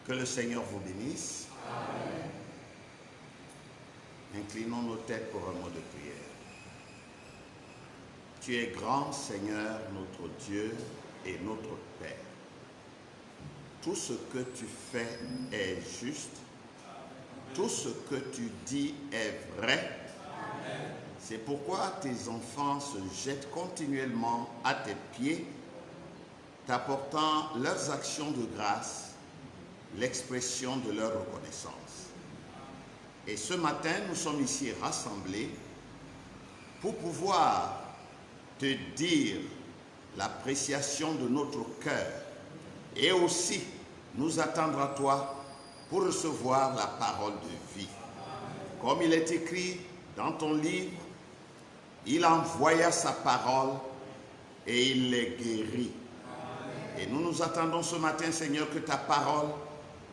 Que le Seigneur vous bénisse. Amen. Inclinons nos têtes pour un mot de prière. Tu es grand, Seigneur, notre Dieu et notre Père. Tout ce que tu fais est juste. Tout ce que tu dis est vrai. C'est pourquoi tes enfants se jettent continuellement à tes pieds, t'apportant leurs actions de grâce, l'expression de leur reconnaissance. Et ce matin, nous sommes ici rassemblés pour pouvoir te dire l'appréciation de notre cœur et aussi nous attendre à toi pour recevoir la parole de vie. Comme il est écrit dans ton livre, il envoya sa parole et il les guérit. Et nous nous attendons ce matin, Seigneur, que ta parole,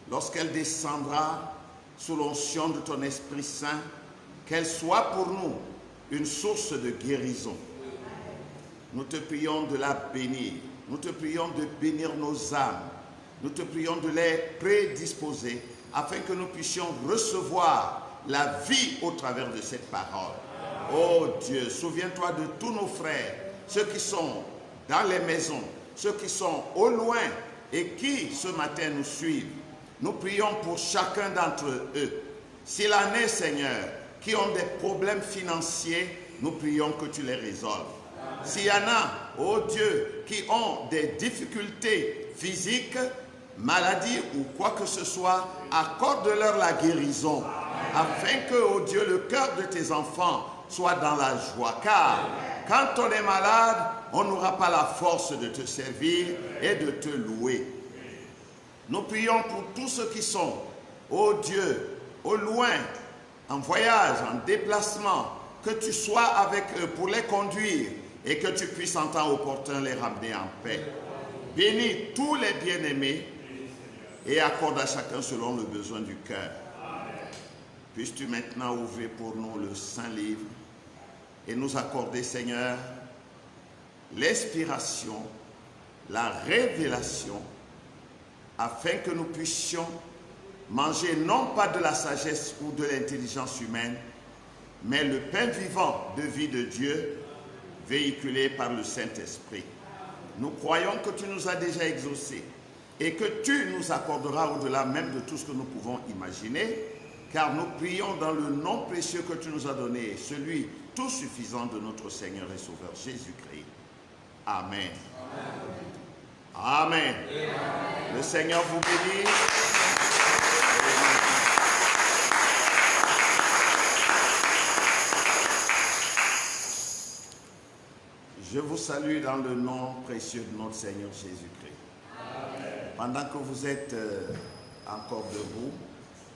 lorsqu'elle descendra sous l'onction de ton Esprit Saint, qu'elle soit pour nous une source de guérison. Nous te prions de la bénir. Nous te prions de bénir nos âmes. Nous te prions de les prédisposer afin que nous puissions recevoir la vie au travers de cette parole. Oh Dieu, souviens-toi de tous nos frères, ceux qui sont dans les maisons, ceux qui sont au loin et qui ce matin nous suivent. Nous prions pour chacun d'entre eux. S'il en est, Seigneur, qui ont des problèmes financiers, nous prions que tu les résolves. S'il y en a, oh Dieu, qui ont des difficultés physiques, maladies ou quoi que ce soit, accorde-leur la guérison, afin que, oh Dieu, le cœur de tes enfants soit dans la joie. Car quand on est malade, on n'aura pas la force de te servir et de te louer. Nous prions pour tous ceux qui sont, oh Dieu, au loin, en voyage, en déplacement, que tu sois avec eux pour les conduire et que tu puisses en temps opportun les ramener en paix. Bénis tous les bien-aimés et accorde à chacun selon le besoin du cœur. Puisses-tu maintenant ouvrir pour nous le Saint-Livre et nous accorder, Seigneur, l'inspiration, la révélation, afin que nous puissions manger non pas de la sagesse ou de l'intelligence humaine, mais le pain vivant de vie de Dieu, véhiculé par le Saint-Esprit. Nous croyons que tu nous as déjà exaucés et que tu nous accorderas au-delà même de tout ce que nous pouvons imaginer, car nous prions dans le nom précieux que tu nous as donné, celui tout suffisant de notre Seigneur et Sauveur Jésus-Christ. Amen. Amen. Amen. Amen. Le Seigneur vous bénisse. Je vous salue dans le nom précieux de notre Seigneur Jésus-Christ. Pendant que vous êtes encore debout,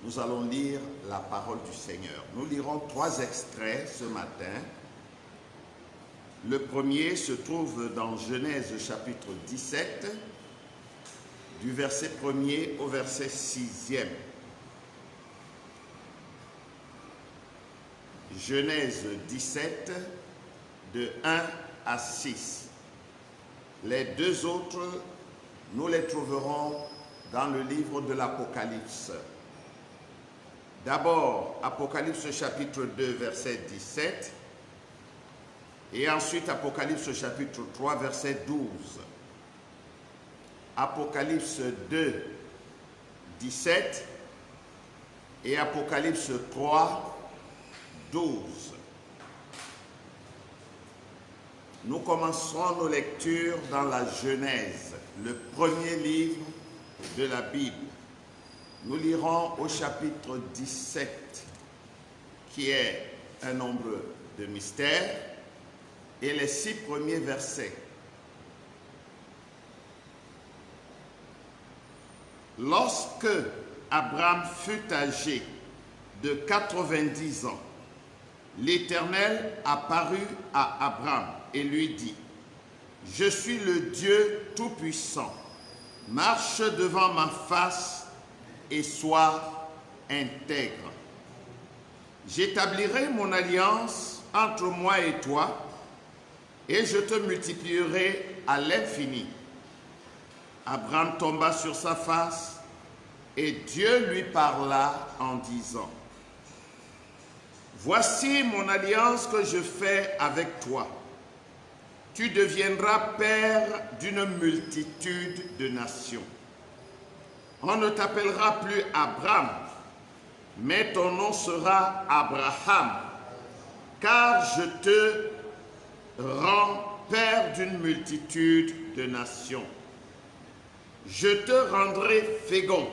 nous allons lire la parole du Seigneur. Nous lirons 3 extraits ce matin. Le premier se trouve dans Genèse chapitre 17, du verset 1er au verset 6e. Genèse 17, de 1 à 6. Les 2 autres, nous les trouverons dans le livre de l'Apocalypse. D'abord, Apocalypse chapitre 2, verset 17, et ensuite Apocalypse chapitre 3, verset 12. Apocalypse 2, 17 et Apocalypse 3, 12. Nous commencerons nos lectures dans la Genèse, le premier livre de la Bible. Nous lirons au chapitre 17, qui est un nombre de mystères, et les 6 premiers versets. Lorsque Abraham fut âgé de 90 ans, l'Éternel apparut à Abraham et lui dit: « Je suis le Dieu Tout-Puissant, marche devant ma face et sois intègre. J'établirai mon alliance entre moi et toi, et je te multiplierai à l'infini. » Abraham tomba sur sa face, Et Dieu lui parla en disant, « Voici mon alliance que je fais avec toi. Tu deviendras père d'une multitude de nations. On ne t'appellera plus Abraham, mais ton nom sera Abraham, car je te rends père d'une multitude de nations. Je te rendrai fécond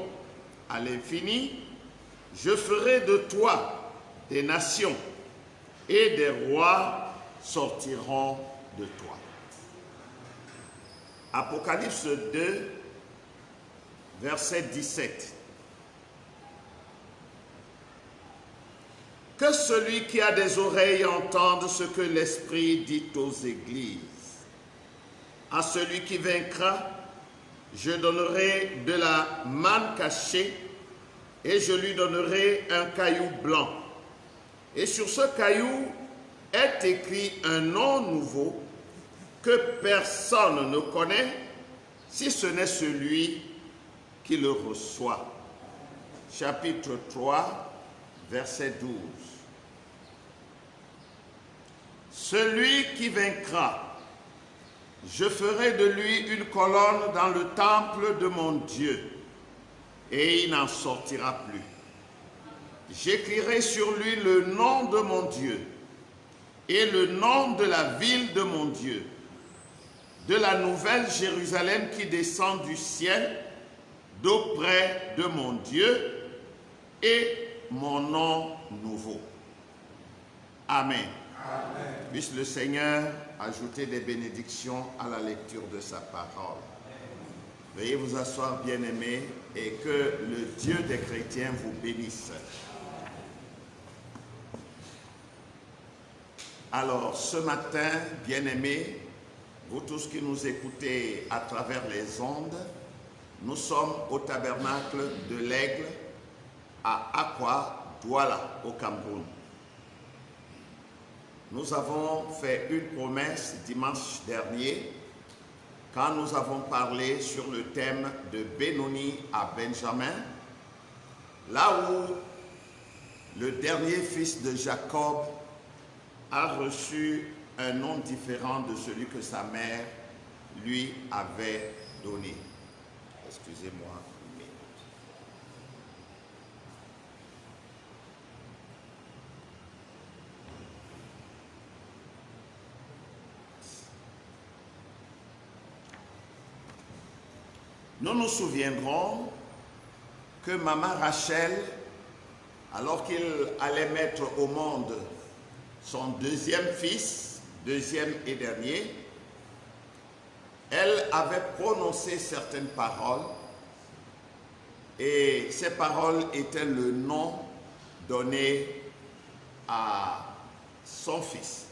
à l'infini, je ferai de toi des nations, et des rois sortiront de toi. » Apocalypse 2, verset 17. Que celui qui a des oreilles entende ce que l'Esprit dit aux églises. À celui qui vaincra, je donnerai de la manne cachée et je lui donnerai un caillou blanc. Et sur ce caillou est écrit un nom nouveau que personne ne connaît, si ce n'est celui qui le reçoit. Chapitre 3, verset 12. Celui qui vaincra, je ferai de lui une colonne dans le temple de mon Dieu, et il n'en sortira plus. J'écrirai sur lui le nom de mon Dieu et le nom de la ville de mon Dieu, de la nouvelle Jérusalem qui descend du ciel, d'auprès de mon Dieu, et mon nom nouveau. Amen. Amen. Puisse le Seigneur ajouter des bénédictions à la lecture de sa parole. Veuillez vous asseoir, bien-aimés, et que le Dieu des chrétiens vous bénisse. Alors, ce matin, bien-aimés, vous tous qui nous écoutez à travers les ondes, nous sommes au tabernacle de l'Aigle à Akwa, Douala, au Cameroun. Nous avons fait une promesse dimanche dernier quand nous avons parlé sur le thème de Benoni à Benjamin, là où le dernier fils de Jacob a reçu un nom différent de celui que sa mère lui avait donné. Excusez-moi. Nous nous souviendrons que maman Rachel, alors qu'il allait mettre au monde son deuxième fils, deuxième et dernier, elle avait prononcé certaines paroles et ces paroles étaient le nom donné à son fils.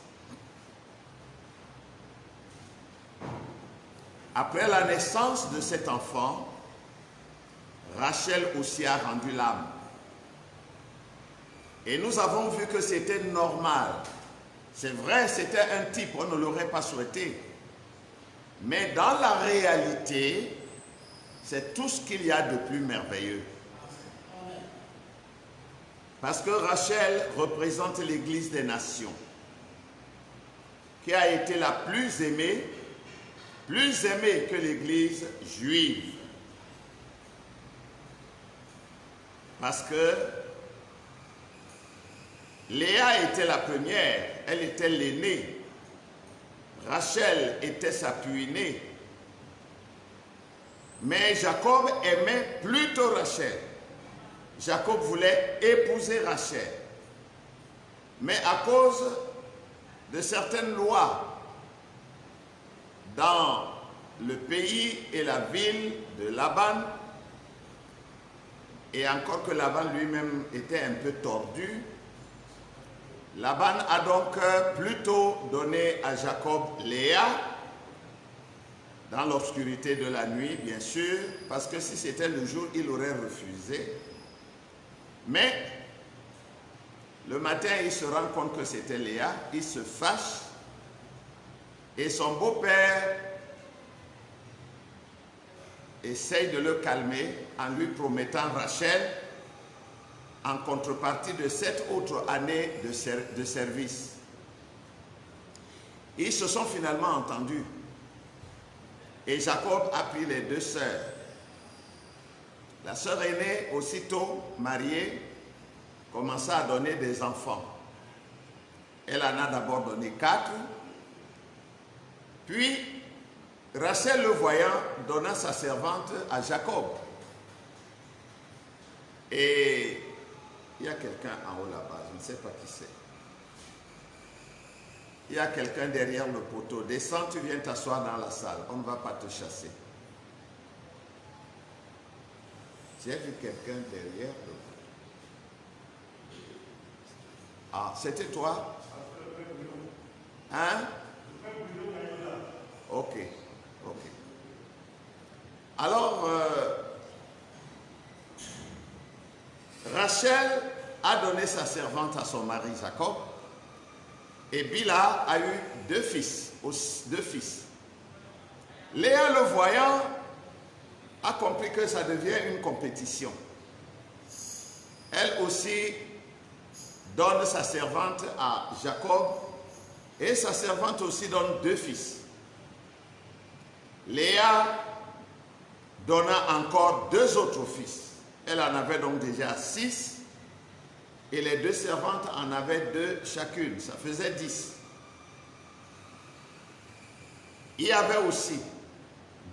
Après la naissance de cet enfant, Rachel aussi a rendu l'âme. Et nous avons vu que c'était normal. C'est vrai, c'était un type, on ne l'aurait pas souhaité. Mais dans la réalité, c'est tout ce qu'il y a de plus merveilleux. Parce que Rachel représente l'Église des nations, qui a été la plus aimée que l'Église juive. Parce que Léa était la première, elle était l'aînée. Rachel était sa puînée. Mais Jacob aimait plutôt Rachel. Jacob voulait épouser Rachel. Mais à cause de certaines lois dans le pays et la ville de Laban, et encore que Laban lui-même était un peu tordu, Laban a donc plutôt donné à Jacob Léa, dans l'obscurité de la nuit, bien sûr, parce que si c'était le jour, il aurait refusé. Mais le matin, il se rend compte que c'était Léa, il se fâche, et son beau-père essaye de le calmer en lui promettant Rachel en contrepartie de 7 autres années de service. Ils se sont finalement entendus. Et Jacob a pris les 2 sœurs. La sœur aînée, aussitôt mariée, commença à donner des enfants. Elle en a d'abord donné 4. Puis, Rachel, le voyant, donna sa servante à Jacob. Et il y a quelqu'un en haut là-bas, je ne sais pas qui c'est. Il y a quelqu'un derrière le poteau. Descends, tu viens t'asseoir dans la salle. On ne va pas te chasser. J'ai vu quelqu'un derrière le poteau. Ah, c'était toi? Hein? Ok, ok. Alors, Rachel a donné sa servante à son mari Jacob. Et Bila a eu 2 fils. Léa, le voyant, a compris que ça devient une compétition. Elle aussi donne sa servante à Jacob et sa servante aussi donne 2 fils. Léa donna encore 2 autres fils. Elle en avait donc déjà 6. Et les 2 servantes en avaient 2 chacune. Ça faisait 10. Il y avait aussi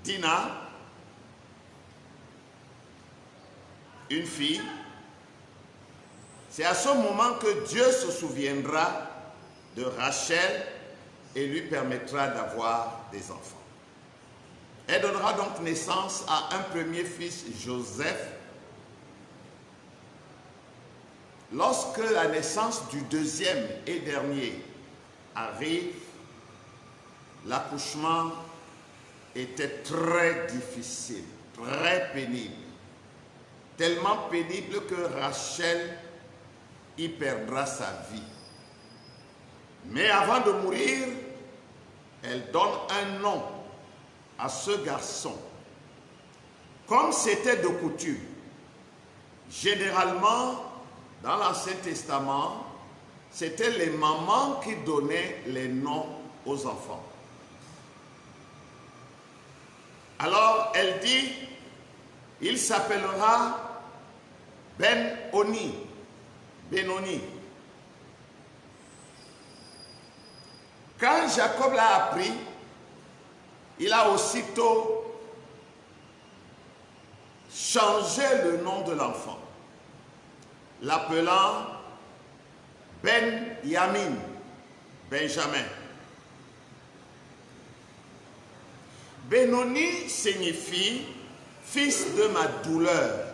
Dina, une fille. C'est à ce moment que Dieu se souviendra de Rachel et lui permettra d'avoir des enfants. Elle donnera donc naissance à un premier fils, Joseph. Lorsque la naissance du 2e et dernier arrive, l'accouchement était très difficile, très pénible. Tellement pénible que Rachel y perdra sa vie. Mais avant de mourir, elle donne un nom à ce garçon. Comme c'était de coutume, généralement, dans l'Ancien Testament, c'était les mamans qui donnaient les noms aux enfants. Alors, elle dit, il s'appellera Benoni. Quand Jacob l'a appris, il a aussitôt changé le nom de l'enfant, l'appelant Ben-Yamin, Benjamin. Benoni signifie fils de ma douleur,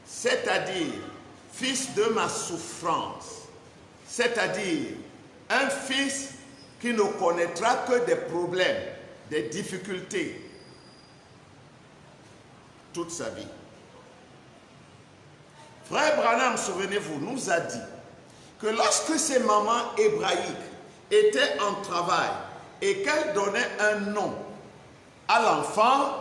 c'est-à-dire fils de ma souffrance, c'est-à-dire un fils qui ne connaîtra que des problèmes, des difficultés toute sa vie. Frère Branham, souvenez-vous, nous a dit que lorsque ces mamans hébraïques étaient en travail et qu'elles donnaient un nom à l'enfant,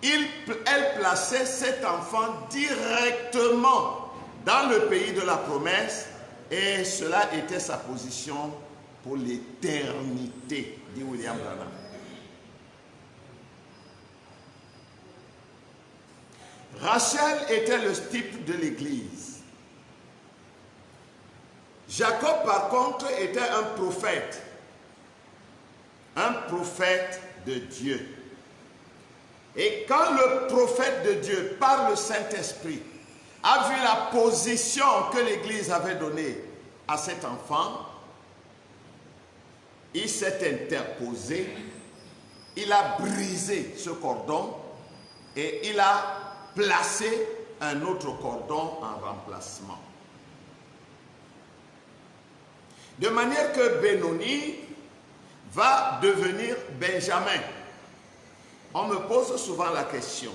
elles plaçaient cet enfant directement dans le pays de la promesse et cela était sa position pour l'éternité, dit William Branham. Rachel était le type de l'Église. Jacob, par contre, était un prophète de Dieu. Et quand le prophète de Dieu, par le Saint-Esprit, a vu la position que l'Église avait donnée à cet enfant, il s'est interposé, il a brisé ce cordon et il a placé un autre cordon en remplacement. De manière que Benoni va devenir Benjamin. On me pose souvent la question,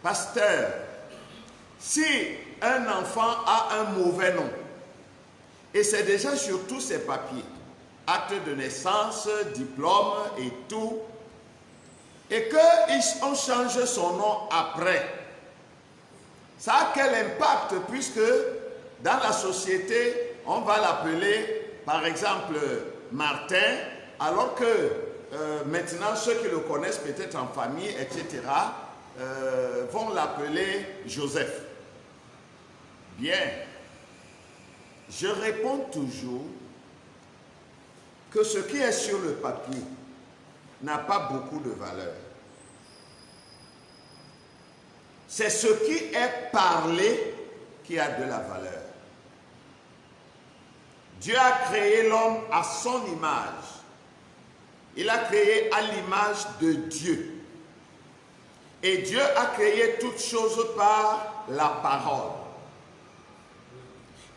pasteur, si un enfant a un mauvais nom, et c'est déjà sur tous ses papiers, acte de naissance, diplôme et tout, et qu'on change son nom après, ça a quel impact puisque dans la société, on va l'appeler par exemple Martin, alors que maintenant ceux qui le connaissent peut-être en famille, etc., vont l'appeler Joseph. Bien, je réponds toujours que ce qui est sur le papier n'a pas beaucoup de valeur. C'est ce qui est parlé qui a de la valeur. Dieu a créé l'homme à son image. Il a créé à l'image de Dieu. Et Dieu a créé toutes choses par la parole.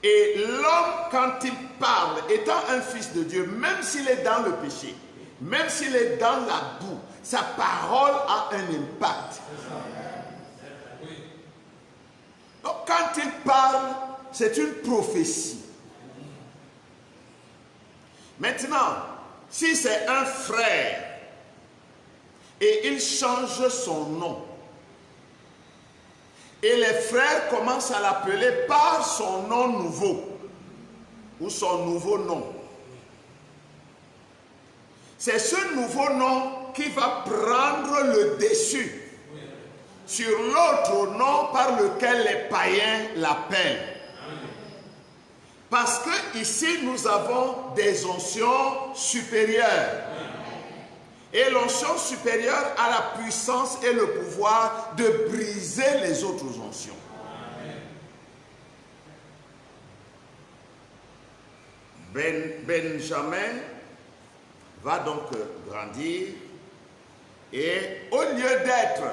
Et l'homme, quand il parle, étant un fils de Dieu, même s'il est dans le péché, même s'il est dans la boue, sa parole a un impact. Donc quand il parle, c'est une prophétie. Maintenant, si c'est un frère et il change son nom, et les frères commencent à l'appeler par son nom nouveau ou son nouveau nom, c'est ce nouveau nom qui va prendre le dessus sur l'autre nom par lequel les païens l'appellent. Parce que ici nous avons des onctions supérieures. Et l'onction supérieure a la puissance et le pouvoir de briser les autres onctions. Benjamin va donc grandir et au lieu d'être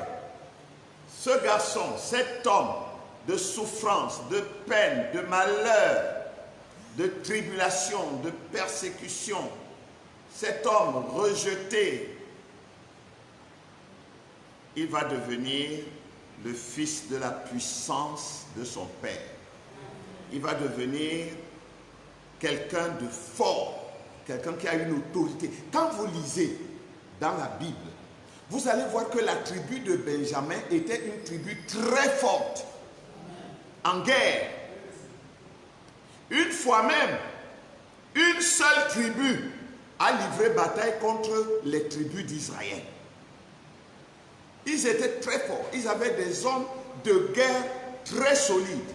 ce garçon, cet homme de souffrance, de peine, de malheur, de tribulation, de persécution, cet homme rejeté, il va devenir le fils de la puissance de son père. Il va devenir quelqu'un de fort, quelqu'un qui a une autorité. Quand vous lisez dans la Bible, vous allez voir que la tribu de Benjamin était une tribu très forte en guerre. Une fois même, une seule tribu a livré bataille contre les tribus d'Israël. Ils étaient très forts. Ils avaient des hommes de guerre très solides.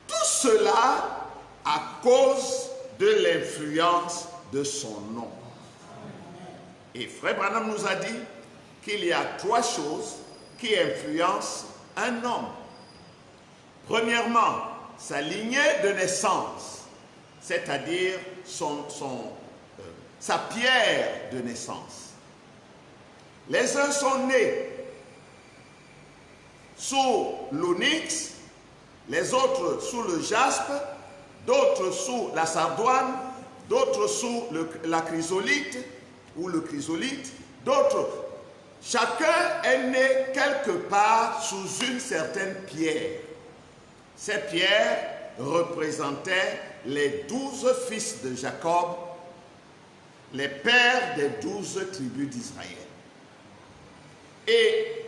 Tout cela à cause de l'influence de son nom. Et Frère Branham nous a dit qu'il y a 3 choses qui influencent un homme. Premièrement, sa lignée de naissance, c'est-à-dire sa pierre de naissance. Les uns sont nés sous l'onyx, les autres sous le jaspe, d'autres sous la sardoine, d'autres sous la chrysolite ou le chrysolite, d'autres. Chacun est né quelque part sous une certaine pierre. Ces pierres représentaient les 12 fils de Jacob, les pères des 12 tribus d'Israël. Et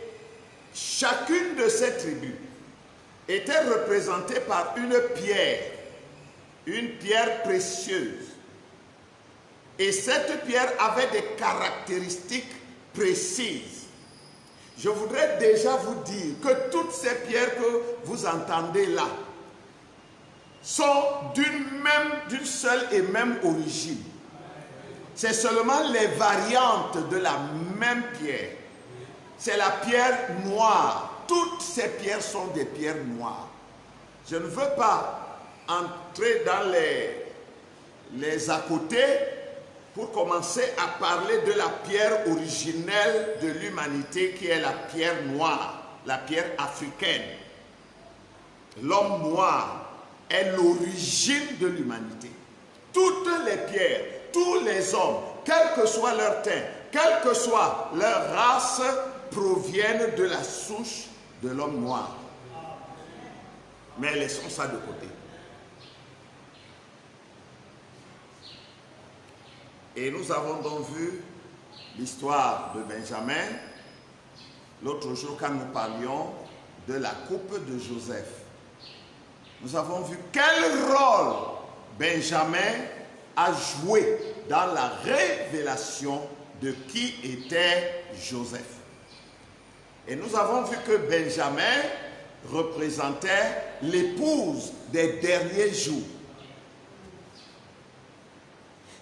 chacune de ces tribus était représentée par une pierre précieuse. Et cette pierre avait des caractéristiques précises. Je voudrais déjà vous dire que toutes ces pierres que vous entendez là sont d'une seule et même origine. C'est seulement les variantes de la même pierre. C'est la pierre noire. Toutes ces pierres sont des pierres noires. Je ne veux pas entrer dans les à côté pour commencer à parler de la pierre originelle de l'humanité qui est la pierre noire, la pierre africaine. L'homme noir est l'origine de l'humanité. Toutes les pierres, tous les hommes, quel que soit leur teint, quelle que soit leur race, proviennent de la souche de l'homme noir. Mais laissons ça de côté. Et nous avons donc vu l'histoire de Benjamin, l'autre jour quand nous parlions de la coupe de Joseph, nous avons vu quel rôle Benjamin a joué dans la révélation de qui était Joseph. Et nous avons vu que Benjamin représentait l'épouse des derniers jours.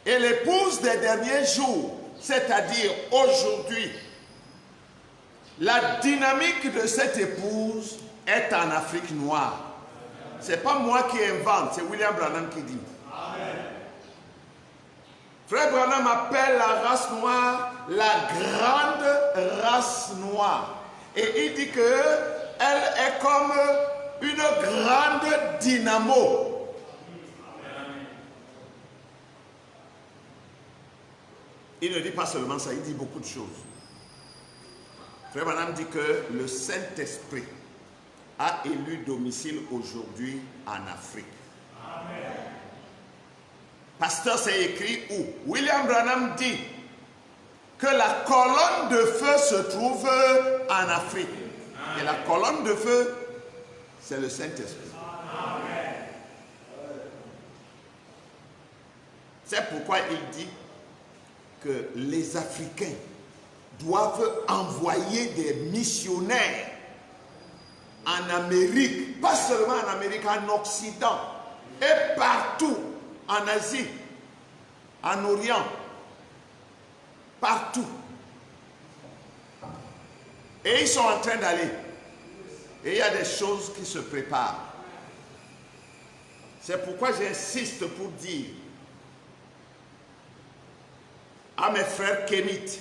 Et l'épouse des derniers jours, c'est-à-dire aujourd'hui, la dynamique de cette épouse est en Afrique noire. Ce n'est pas moi qui invente, c'est William Branham qui dit. Amen. Frère Branham appelle la race noire la grande race noire. Et il dit qu'elle est comme une grande dynamo. Il ne dit pas seulement ça, il dit beaucoup de choses. Frère Branham dit que le Saint-Esprit a élu domicile aujourd'hui en Afrique. Amen. Pasteur, c'est écrit où? William Branham dit que la colonne de feu se trouve en Afrique. Amen. Et la colonne de feu, c'est le Saint-Esprit. Amen. C'est pourquoi il dit que les Africains doivent envoyer des missionnaires en Amérique, pas seulement en Amérique, en Occident, et partout, en Asie, en Orient, partout. Et ils sont en train d'aller. Et il y a des choses qui se préparent. C'est pourquoi j'insiste pour dire à mes frères kémites,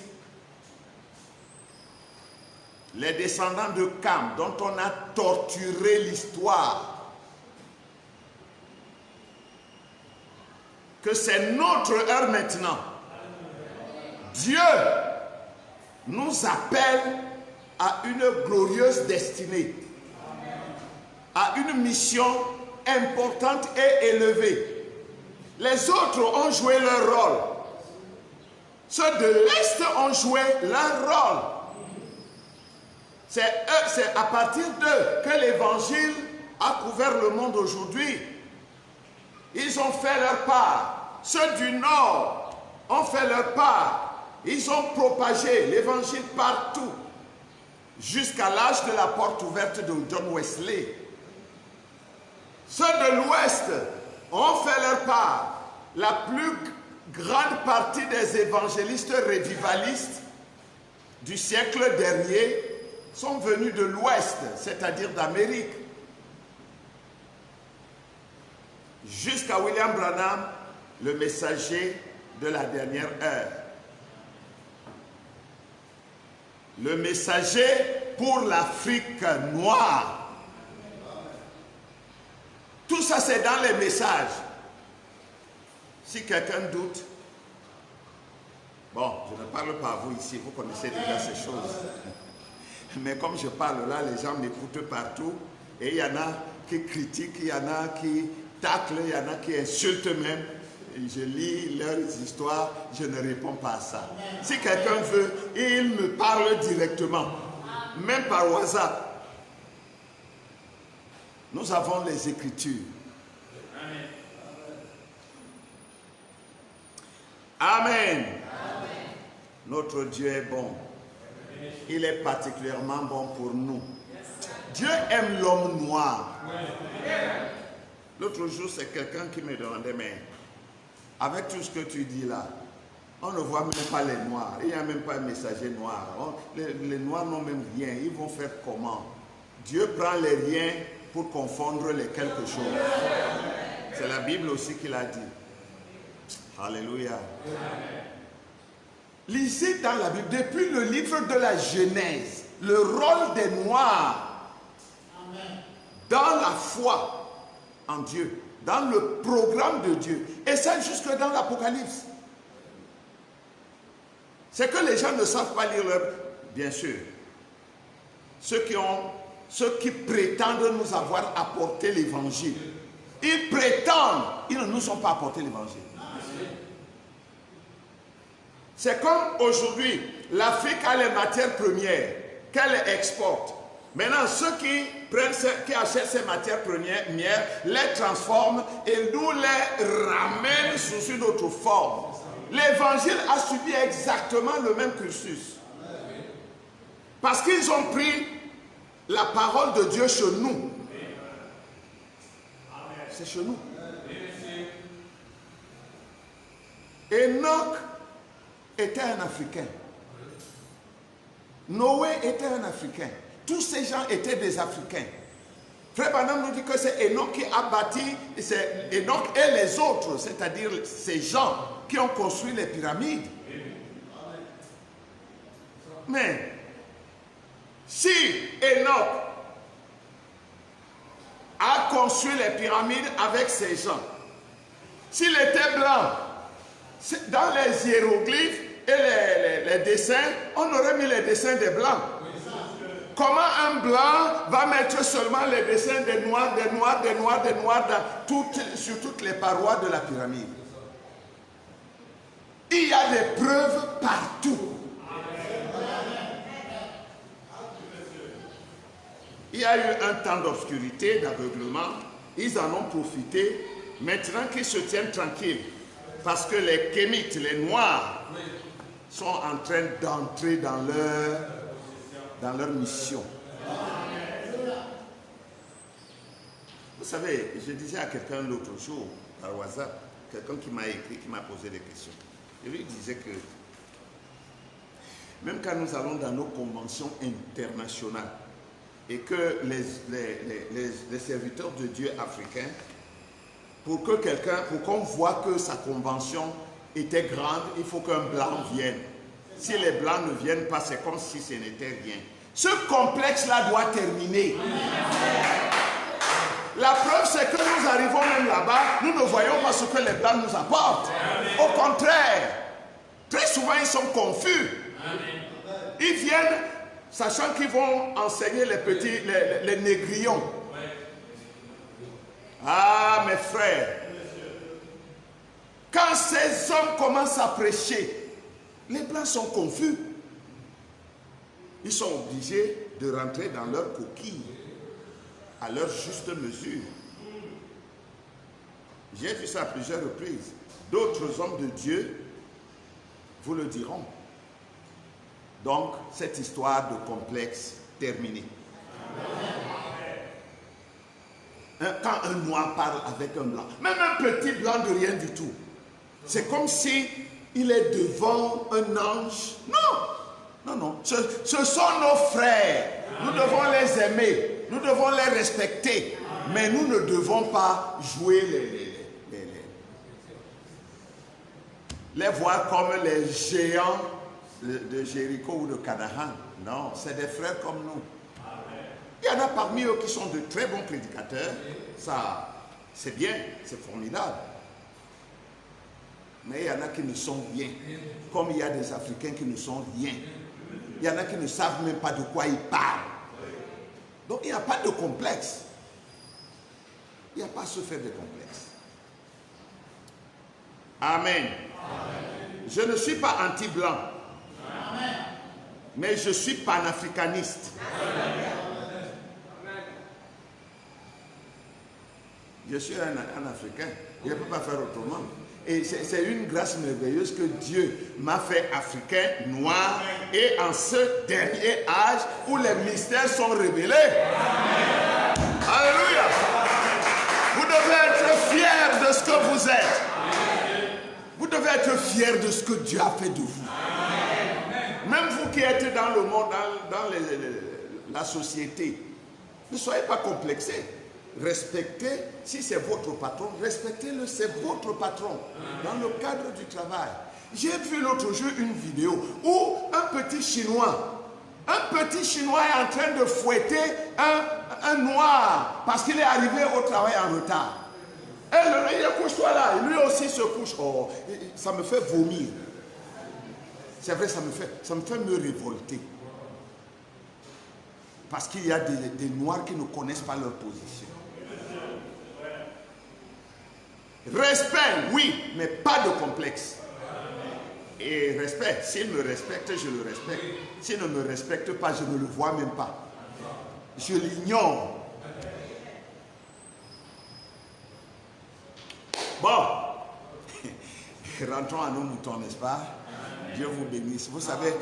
les descendants de Cam, dont on a torturé l'histoire, que c'est notre heure maintenant. Dieu nous appelle à une glorieuse destinée, à une mission importante et élevée. Les autres ont joué leur rôle. Ceux de l'Est ont joué leur rôle. C'est à partir d'eux que l'évangile a couvert le monde aujourd'hui. Ils ont fait leur part. Ceux du Nord ont fait leur part. Ils ont propagé l'évangile partout, jusqu'à l'âge de la porte ouverte de John Wesley. Ceux de l'Ouest ont fait leur part. La plus grande partie des évangélistes révivalistes du siècle dernier sont venus de l'Ouest, c'est-à-dire d'Amérique. Jusqu'à William Branham, le messager de la dernière heure. Le messager pour l'Afrique noire. Tout ça, c'est dans les messages. Si quelqu'un doute, bon, je ne parle pas à vous ici, vous connaissez déjà ces choses. Mais comme je parle là, les gens m'écoutent partout. Et il y en a qui critiquent, il y en a qui taclent, il y en a qui insultent même. Et je lis leurs histoires, je ne réponds pas à ça. Si quelqu'un veut, il me parle directement, même par WhatsApp. Nous avons les Écritures. Amen. Amen. Notre Dieu est bon. Il est particulièrement bon pour nous. Dieu aime l'homme noir. L'autre jour, c'est quelqu'un qui me demandait, mais avec tout ce que tu dis là, on ne voit même pas les noirs. Il n'y a même pas un messager noir. Les noirs n'ont même rien. Ils vont faire comment? Dieu prend les riens pour confondre les quelque chose. C'est la Bible aussi qui l'a dit. Alléluia. Lisez dans la Bible, depuis le livre de la Genèse, le rôle des Noirs dans la foi en Dieu, dans le programme de Dieu, et ça jusque dans l'Apocalypse. C'est que les gens ne savent pas lire leur... Bien sûr, ceux qui prétendent nous avoir apporté l'évangile, ils prétendent, ils ne nous ont pas apporté l'évangile. C'est comme aujourd'hui, l'Afrique a les matières premières qu'elle exporte. Maintenant, ceux qui achètent ces matières premières, les transforment et nous les ramènent sous une autre forme. L'évangile a suivi exactement le même cursus. Parce qu'ils ont pris la parole de Dieu chez nous. C'est chez nous. Enoch était un Africain. Noé était un Africain. Tous ces gens étaient des Africains. Frère Branham nous dit que c'est Enoch qui a bâti, c'est Enoch et les autres, c'est-à-dire ces gens qui ont construit les pyramides. Mais si Enoch a construit les pyramides avec ces gens, s'il était blanc, dans les hiéroglyphes et les dessins, on aurait mis les dessins des blancs. Comment un blanc va mettre seulement les dessins des noirs sur toutes les parois de la pyramide? Il y a des preuves partout. Il y a eu un temps d'obscurité, d'aveuglement. Ils en ont profité. Maintenant qu'ils se tiennent tranquilles, parce que les Kémites, les Noirs, sont en train d'entrer dans leur mission. Vous savez, je disais à quelqu'un l'autre jour, par WhatsApp, quelqu'un qui m'a écrit, qui m'a posé des questions. Je lui disais que même quand nous allons dans nos conventions internationales et que les serviteurs de Dieu africains, pour qu'on voit que sa convention était grande, il faut qu'un blanc vienne. Si les blancs ne viennent pas, c'est comme si ce n'était rien. Ce complexe-là doit terminer. La preuve, c'est que nous arrivons même là-bas, nous ne voyons pas ce que les blancs nous apportent. Au contraire, très souvent, ils sont confus. Ils viennent, sachant qu'ils vont enseigner les négrillons. Ah, mes frères, quand ces hommes commencent à prêcher, les blancs sont confus. Ils sont obligés de rentrer dans leur coquille, à leur juste mesure. J'ai vu ça à plusieurs reprises. D'autres hommes de Dieu vous le diront. Donc, cette histoire de complexe terminée. Quand un noir parle avec un blanc, même un petit blanc de rien du tout, c'est comme si il est devant un ange. Non, ce sont nos frères. Nous devons les aimer, nous devons les respecter, mais nous ne devons pas jouer les voir comme les géants de Jéricho ou de Canaan. Non, c'est des frères comme nous. Il y en a parmi eux qui sont de très bons prédicateurs. Ça, c'est bien, c'est formidable. Mais il y en a qui ne sont rien. Comme il y a des Africains qui ne sont rien. Il y en a qui ne savent même pas de quoi ils parlent. Donc il n'y a pas de complexe. Il n'y a pas à se faire de complexe. Amen. Je ne suis pas anti-blanc. Mais je suis panafricaniste. Je suis un Africain. Je ne peux pas faire autrement. Et c'est une grâce merveilleuse que Dieu m'a fait africain, noir, et en ce dernier âge où les mystères sont révélés. Amen. Alléluia. Vous devez être fiers de ce que vous êtes. Vous devez être fiers de ce que Dieu a fait de vous. Même vous qui êtes dans le monde, dans la société, ne soyez pas complexés. Respectez, si c'est votre patron, respectez-le, c'est votre patron. Dans le cadre du travail. J'ai vu l'autre jour une vidéo où un petit Chinois est en train de fouetter un noir parce qu'il est arrivé au travail en retard. Et il couche-toi là, lui aussi se couche. Oh, ça me fait vomir. C'est vrai, ça me fait me révolter. Parce qu'il y a des noirs qui ne connaissent pas leur position. Respect, oui, mais pas de complexe. Et respect. S'il me respecte, je le respecte. S'il ne me respecte pas, je ne le vois même pas. Je l'ignore. Bon. Rentrons à nos moutons, n'est-ce pas? Dieu vous bénisse. Vous savez,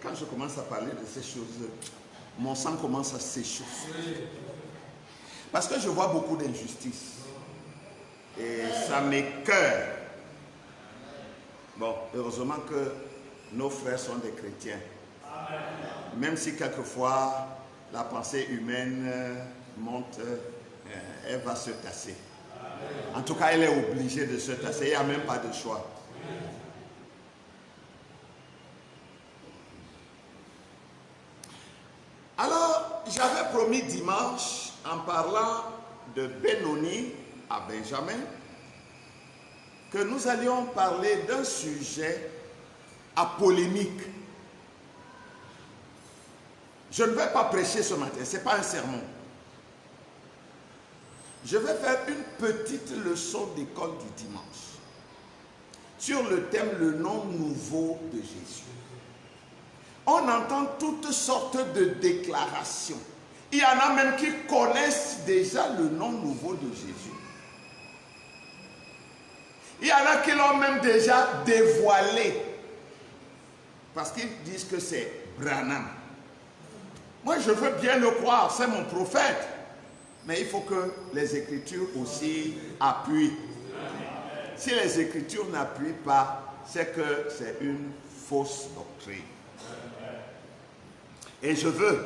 quand je commence à parler de ces choses, mon sang commence à s'échauffer. Parce que je vois beaucoup d'injustices. Et ça m'écoeure. Bon, heureusement que nos frères sont des chrétiens. Même si quelquefois la pensée humaine monte, elle va se tasser. En tout cas, elle est obligée de se tasser. Il n'y a même pas de choix. Alors, j'avais promis dimanche, en parlant de Benoni à Benjamin, que nous allions parler d'un sujet à polémique. Je ne vais pas prêcher ce matin, ce n'est pas un sermon. Je vais faire une petite leçon d'école du dimanche sur le thème le nom nouveau de Jésus. On entend toutes sortes de déclarations. Il y en a même qui connaissent déjà le nom nouveau de Jésus. Il y en a qui l'ont même déjà dévoilé. Parce qu'ils disent que c'est Branham. Moi, je veux bien le croire, c'est mon prophète. Mais il faut que les Écritures aussi appuient. Si les Écritures n'appuient pas, c'est que c'est une fausse doctrine. Et je veux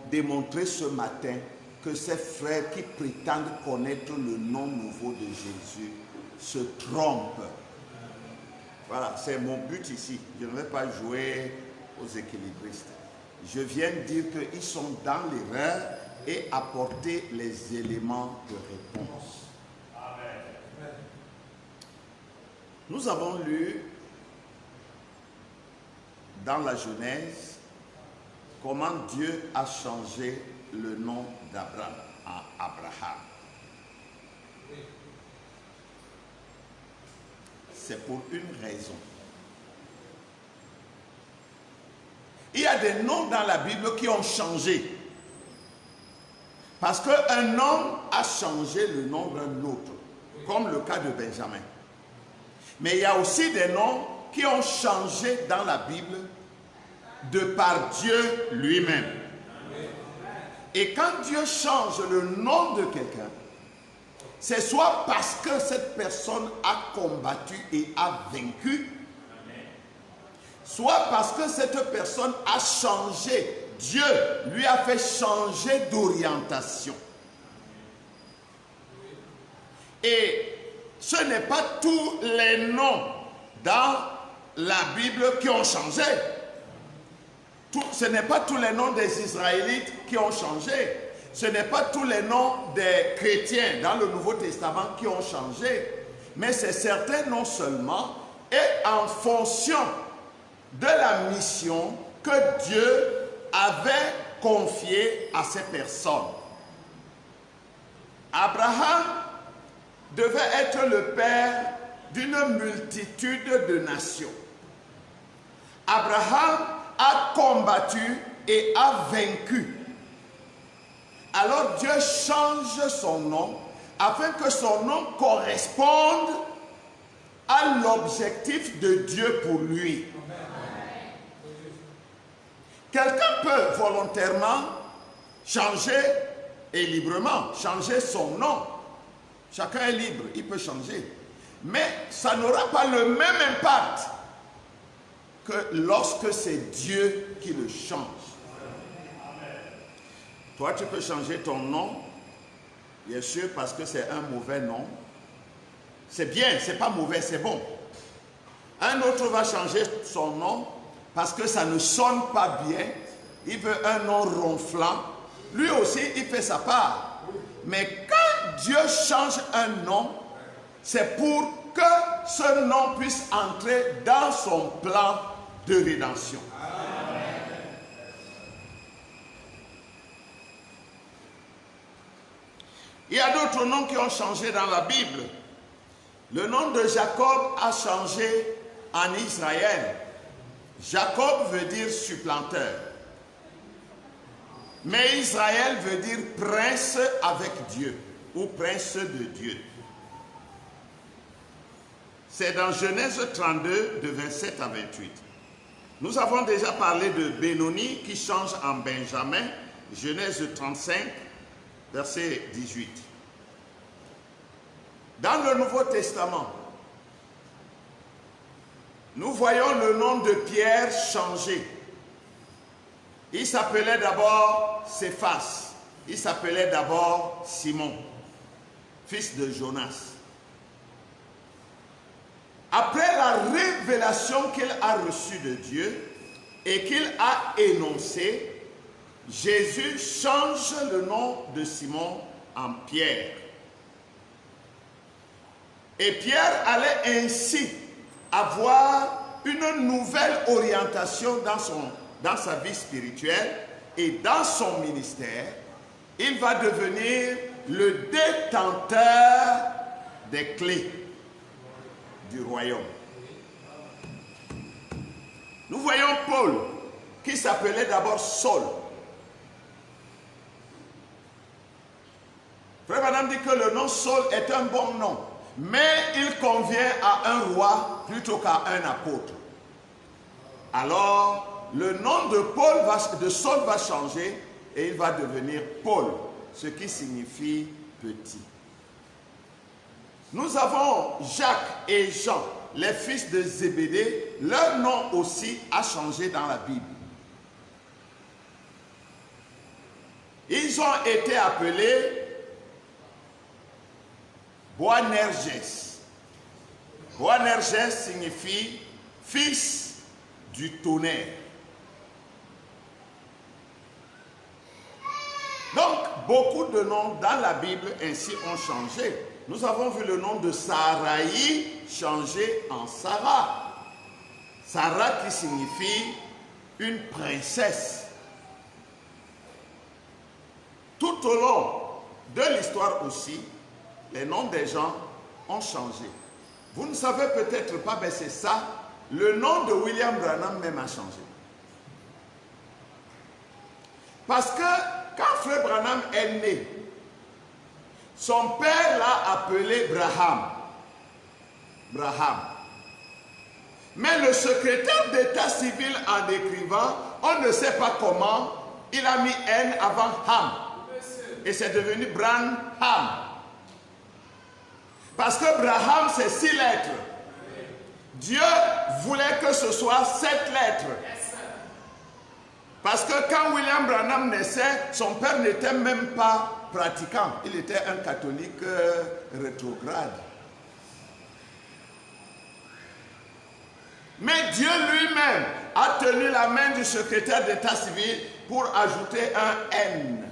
démontrer ce matin que ces frères qui prétendent connaître le nom nouveau de Jésus se trompent. Voilà, c'est mon but ici. Je ne vais pas jouer aux équilibristes. Je viens dire qu'ils sont dans l'erreur et apporter les éléments de réponse. Nous avons lu dans la Genèse comment Dieu a changé le nom d'Abraham en Abraham. C'est pour une raison. Il y a des noms dans la Bible qui ont changé. Parce qu'un homme a changé le nom d'un autre, comme le cas de Benjamin. Mais il y a aussi des noms qui ont changé dans la Bible de par Dieu lui-même. Et quand Dieu change le nom de quelqu'un, c'est soit parce que cette personne a combattu et a vaincu, soit parce que cette personne a changé. Dieu lui a fait changer d'orientation. Et ce n'est pas tous les noms dans la Bible qui ont changé. Ce n'est pas tous les noms des Israélites qui ont changé. Ce n'est pas tous les noms des chrétiens dans le Nouveau Testament qui ont changé. Mais c'est certains noms seulement et en fonction de la mission que Dieu avait confiée à ces personnes. Abraham devait être le père d'une multitude de nations. Abraham a combattu et a vaincu. Alors Dieu change son nom afin que son nom corresponde à l'objectif de Dieu pour lui. Quelqu'un peut volontairement changer et librement changer son nom. Chacun est libre, il peut changer. Mais ça n'aura pas le même impact que lorsque c'est Dieu qui le change. Toi, tu peux changer ton nom, bien sûr, parce que c'est un mauvais nom. C'est bien, c'est pas mauvais, c'est bon. Un autre va changer son nom parce que ça ne sonne pas bien. Il veut un nom ronflant. Lui aussi, il fait sa part. Mais quand Dieu change un nom, c'est pour que ce nom puisse entrer dans son plan de rédemption. Il y a d'autres noms qui ont changé dans la Bible. Le nom de Jacob a changé en Israël, Jacob veut dire supplanteur. Mais Israël veut dire prince avec Dieu ou prince de Dieu. C'est dans Genèse 32, de 27 à 28. Nous avons déjà parlé de Benoni qui change en Benjamin, Genèse 35, verset 18. Dans le Nouveau Testament, nous voyons le nom de Pierre changer. Il s'appelait d'abord Céphas, il s'appelait d'abord Simon, fils de Jonas. Après la révélation qu'il a reçue de Dieu et qu'il a énoncée, Jésus change le nom de Simon en Pierre. Et Pierre allait ainsi avoir une nouvelle orientation dans sa vie spirituelle et dans son ministère. Il va devenir le détenteur des clés du royaume. Nous voyons Paul qui s'appelait d'abord Saul. Frère Branham dit que le nom Saul est un bon nom, mais il convient à un roi plutôt qu'à un apôtre. Alors, le nom de Saul va changer et il va devenir Paul, ce qui signifie petit. Nous avons Jacques et Jean, les fils de Zébédée. Leur nom aussi a changé dans la Bible. Ils ont été appelés Boanerges. Boanerges signifie fils du tonnerre. Donc, beaucoup de noms dans la Bible ainsi ont changé. Nous avons vu le nom de Saraï changer en Sarah. Sarah qui signifie une princesse. Tout au long de l'histoire aussi, les noms des gens ont changé. Vous ne savez peut-être pas, mais c'est ça, le nom de William Branham même a changé. Parce que quand Frère Branham est né, son père l'a appelé Braham. Braham. Mais le secrétaire d'état civil en écrivant, on ne sait pas comment, il a mis N avant Ham. Et c'est devenu Branham. Parce que Braham, c'est 6 lettres. Dieu voulait que ce soit 7 lettres. Parce que quand William Branham naissait, son père n'était même pas pratiquant. Il était un catholique rétrograde. Mais Dieu lui-même a tenu la main du secrétaire d'état civil pour ajouter un N.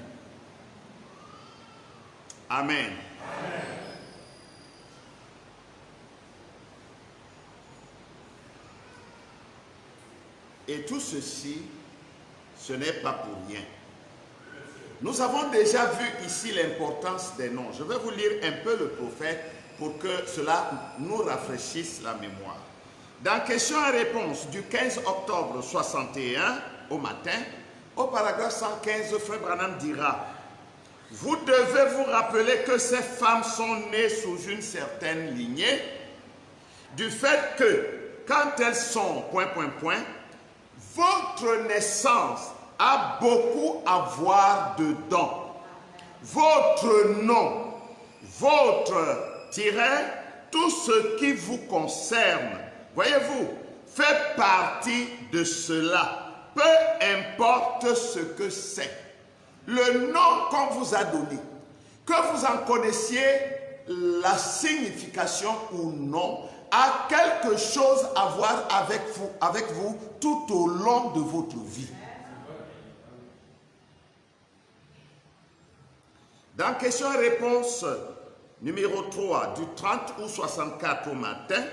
Amen. Amen. Et tout ceci, ce n'est pas pour rien. Nous avons déjà vu ici l'importance des noms. Je vais vous lire un peu le prophète pour que cela nous rafraîchisse la mémoire. Dans questions et réponses du 15 octobre 61 au matin, au paragraphe 115, Frère Branham dira: vous devez vous rappeler que ces femmes sont nées sous une certaine lignée, du fait que quand elles sont ... votre naissance a beaucoup à voir dedans. Votre nom, votre tiret, tout ce qui vous concerne, voyez-vous, fait partie de cela. Peu importe ce que c'est. Le nom qu'on vous a donné, que vous en connaissiez la signification ou non, a quelque chose à voir avec vous tout au long de votre vie. Dans question et réponse numéro 3 du 30 août 64 au matin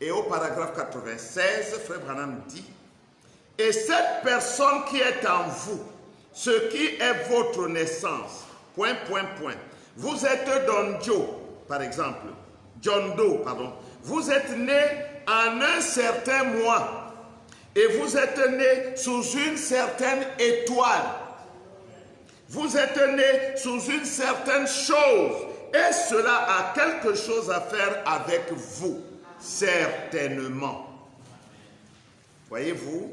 et au paragraphe 96, Frère Branham dit: et cette personne qui est en vous, ce qui est votre naissance, ... Vous êtes John Doe, par exemple. John Doe, pardon. Vous êtes né en un certain mois, et vous êtes né sous une certaine étoile. Vous êtes né sous une certaine chose, et cela a quelque chose à faire avec vous, certainement. Voyez-vous,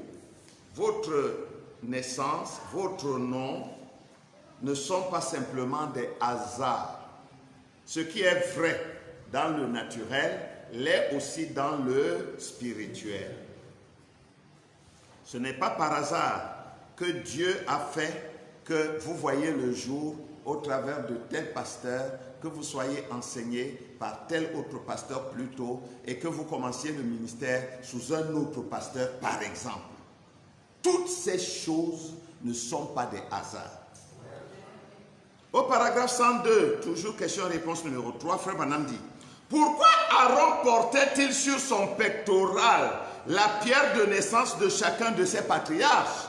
votre naissance, votre nom, ne sont pas simplement des hasards. Ce qui est vrai dans le naturel l'est aussi dans le spirituel. Ce n'est pas par hasard que Dieu a fait que vous voyez le jour au travers de tel pasteur, que vous soyez enseigné par tel autre pasteur plus tôt et que vous commenciez le ministère sous un autre pasteur par exemple. Toutes ces choses ne sont pas des hasards. Au paragraphe 102, toujours question-réponse numéro 3, Frère Branham dit: pourquoi Aaron portait-il sur son pectoral la pierre de naissance de chacun de ses patriarches?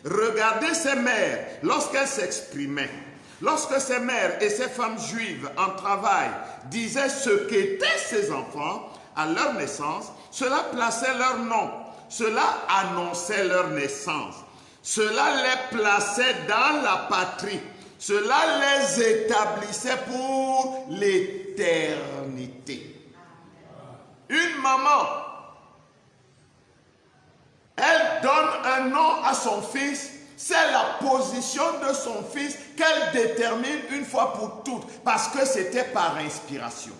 Regardez ces mères lorsqu'elles s'exprimaient. Lorsque ces mères et ces femmes juives en travail disaient ce qu'étaient ces enfants à leur naissance, cela plaçait leur nom, cela annonçait leur naissance, cela les plaçait dans la patrie, cela les établissait pour l'éternité. Une maman, elle donne un nom à son fils, c'est la position de son fils qu'elle détermine une fois pour toutes, parce que c'était par inspiration.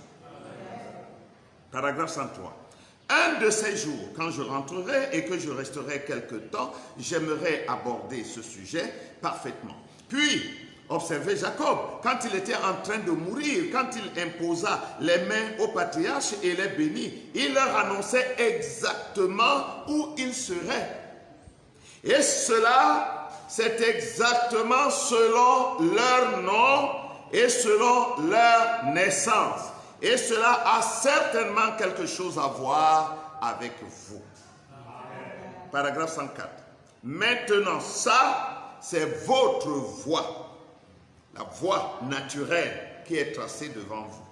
Paragraphe 103. Un de ces jours, quand je rentrerai et que je resterai quelque temps, j'aimerais aborder ce sujet parfaitement. Puis, observez Jacob, quand il était en train de mourir, quand il imposa les mains aux patriarches et les bénit, il leur annonçait exactement où ils seraient. Et cela, c'est exactement selon leur nom et selon leur naissance. Et cela a certainement quelque chose à voir avec vous. Paragraphe 104. Maintenant, ça, c'est votre voie. La voie naturelle qui est tracée devant vous.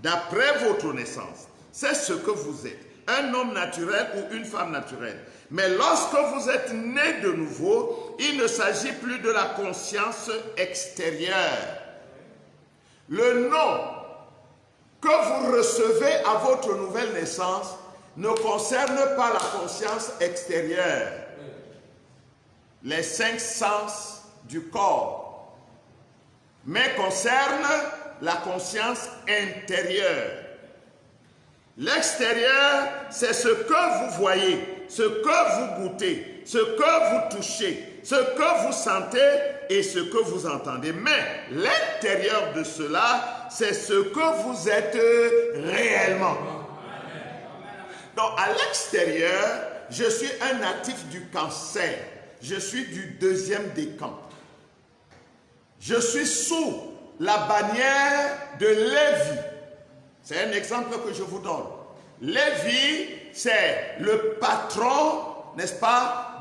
D'après votre naissance, c'est ce que vous êtes. Un homme naturel ou une femme naturelle. Mais lorsque vous êtes né de nouveau, il ne s'agit plus de la conscience extérieure. Le nom que vous recevez à votre nouvelle naissance ne concerne pas la conscience extérieure. Les 5 sens du corps, mais concerne la conscience intérieure. L'extérieur, c'est ce que vous voyez, ce que vous goûtez, ce que vous touchez, ce que vous sentez et ce que vous entendez. Mais l'intérieur de cela, c'est ce que vous êtes réellement. Donc à l'extérieur, je suis un natif du Cancer. Je suis du 2e décan. Je suis sous la bannière de Lévi. C'est un exemple que je vous donne. Lévi, c'est le patron, n'est-ce pas,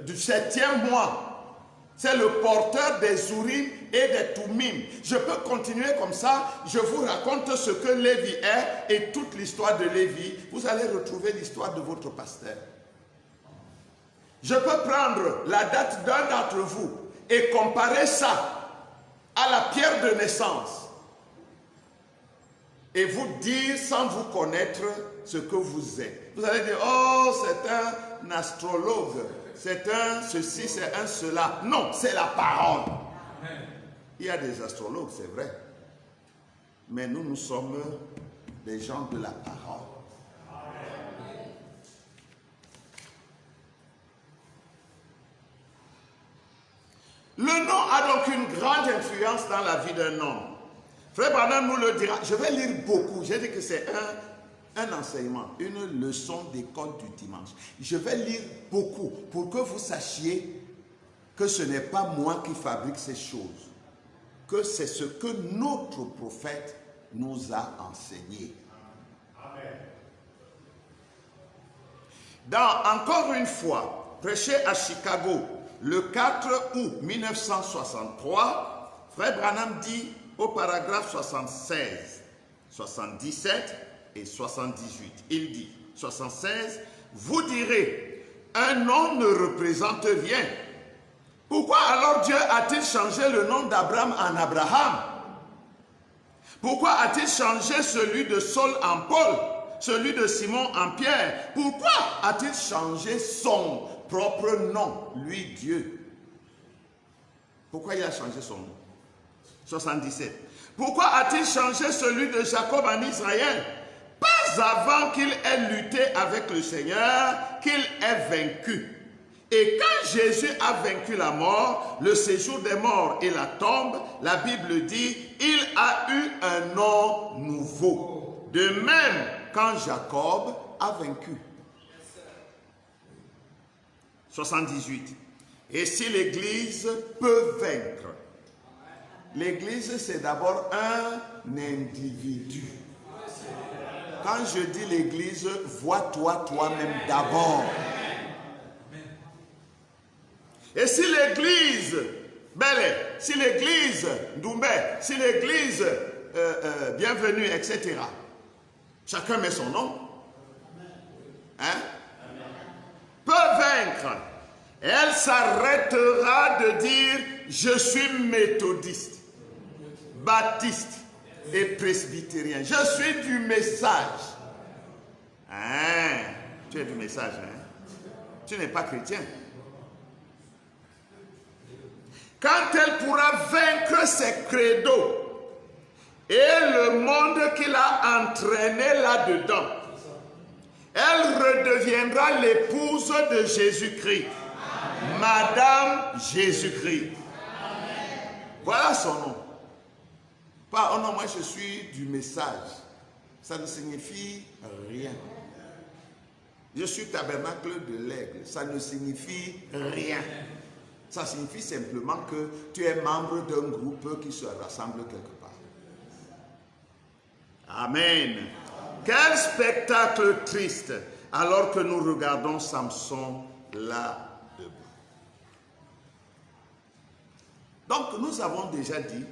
du 7e mois. C'est le porteur des Urim et des Tumim. Je peux continuer comme ça. Je vous raconte ce que Lévi est et toute l'histoire de Lévi. Vous allez retrouver l'histoire de votre pasteur. Je peux prendre la date d'un d'entre vous et comparer ça à la pierre de naissance. Et vous dire sans vous connaître ce que vous êtes. Vous allez dire, oh, c'est un astrologue, c'est un ceci, c'est un cela. Non, c'est la parole. Amen. Il y a des astrologues, c'est vrai. Mais nous, nous sommes des gens de la parole. Amen. Le nom a donc une grande influence dans la vie d'un homme. Frère Branham nous le dira. Je vais lire beaucoup. J'ai dit que c'est un enseignement, une leçon d'école du dimanche. Je vais lire beaucoup pour que vous sachiez que ce n'est pas moi qui fabrique ces choses, que c'est ce que notre prophète nous a enseigné. Amen. Encore une fois, prêché à Chicago le 4 août 1963, Frère Branham dit au paragraphe 76, 77 et 78, il dit: 76, vous direz, un nom ne représente rien. Pourquoi alors Dieu a-t-il changé le nom d'Abraham en Abraham? Pourquoi a-t-il changé celui de Saul en Paul, celui de Simon en Pierre? Pourquoi a-t-il changé son propre nom, lui Dieu? Pourquoi il a changé son nom? 77. Pourquoi a-t-il changé celui de Jacob en Israël? Pas avant qu'il ait lutté avec le Seigneur, qu'il ait vaincu. Et quand Jésus a vaincu la mort, le séjour des morts et la tombe, la Bible dit, il a eu un nom nouveau. De même, quand Jacob a vaincu. 78. Et si l'Église peut vaincre, l'Église c'est d'abord un individu. Quand je dis l'Église, vois-toi toi-même d'abord. Et si l'Église Bélé, si l'Église Doumbé, si l'Église Bienvenue, etc. Chacun met son nom. Hein? Peut vaincre. Elle s'arrêtera de dire je suis méthodiste, baptiste et presbytérien. Je suis du message. Hein? Tu es du message. Hein? Tu n'es pas chrétien. Quand elle pourra vaincre ses credos et le monde qu'il a entraîné là-dedans, elle redeviendra l'épouse de Jésus-Christ. Madame Jésus-Christ. Voilà son nom. Pas, oh non, moi je suis du message. Ça ne signifie rien. Je suis tabernacle de l'aigle. Ça ne signifie rien. Ça signifie simplement que tu es membre d'un groupe qui se rassemble quelque part. Amen. Quel spectacle triste alors que nous regardons Samson là debout. Donc nous avons déjà dit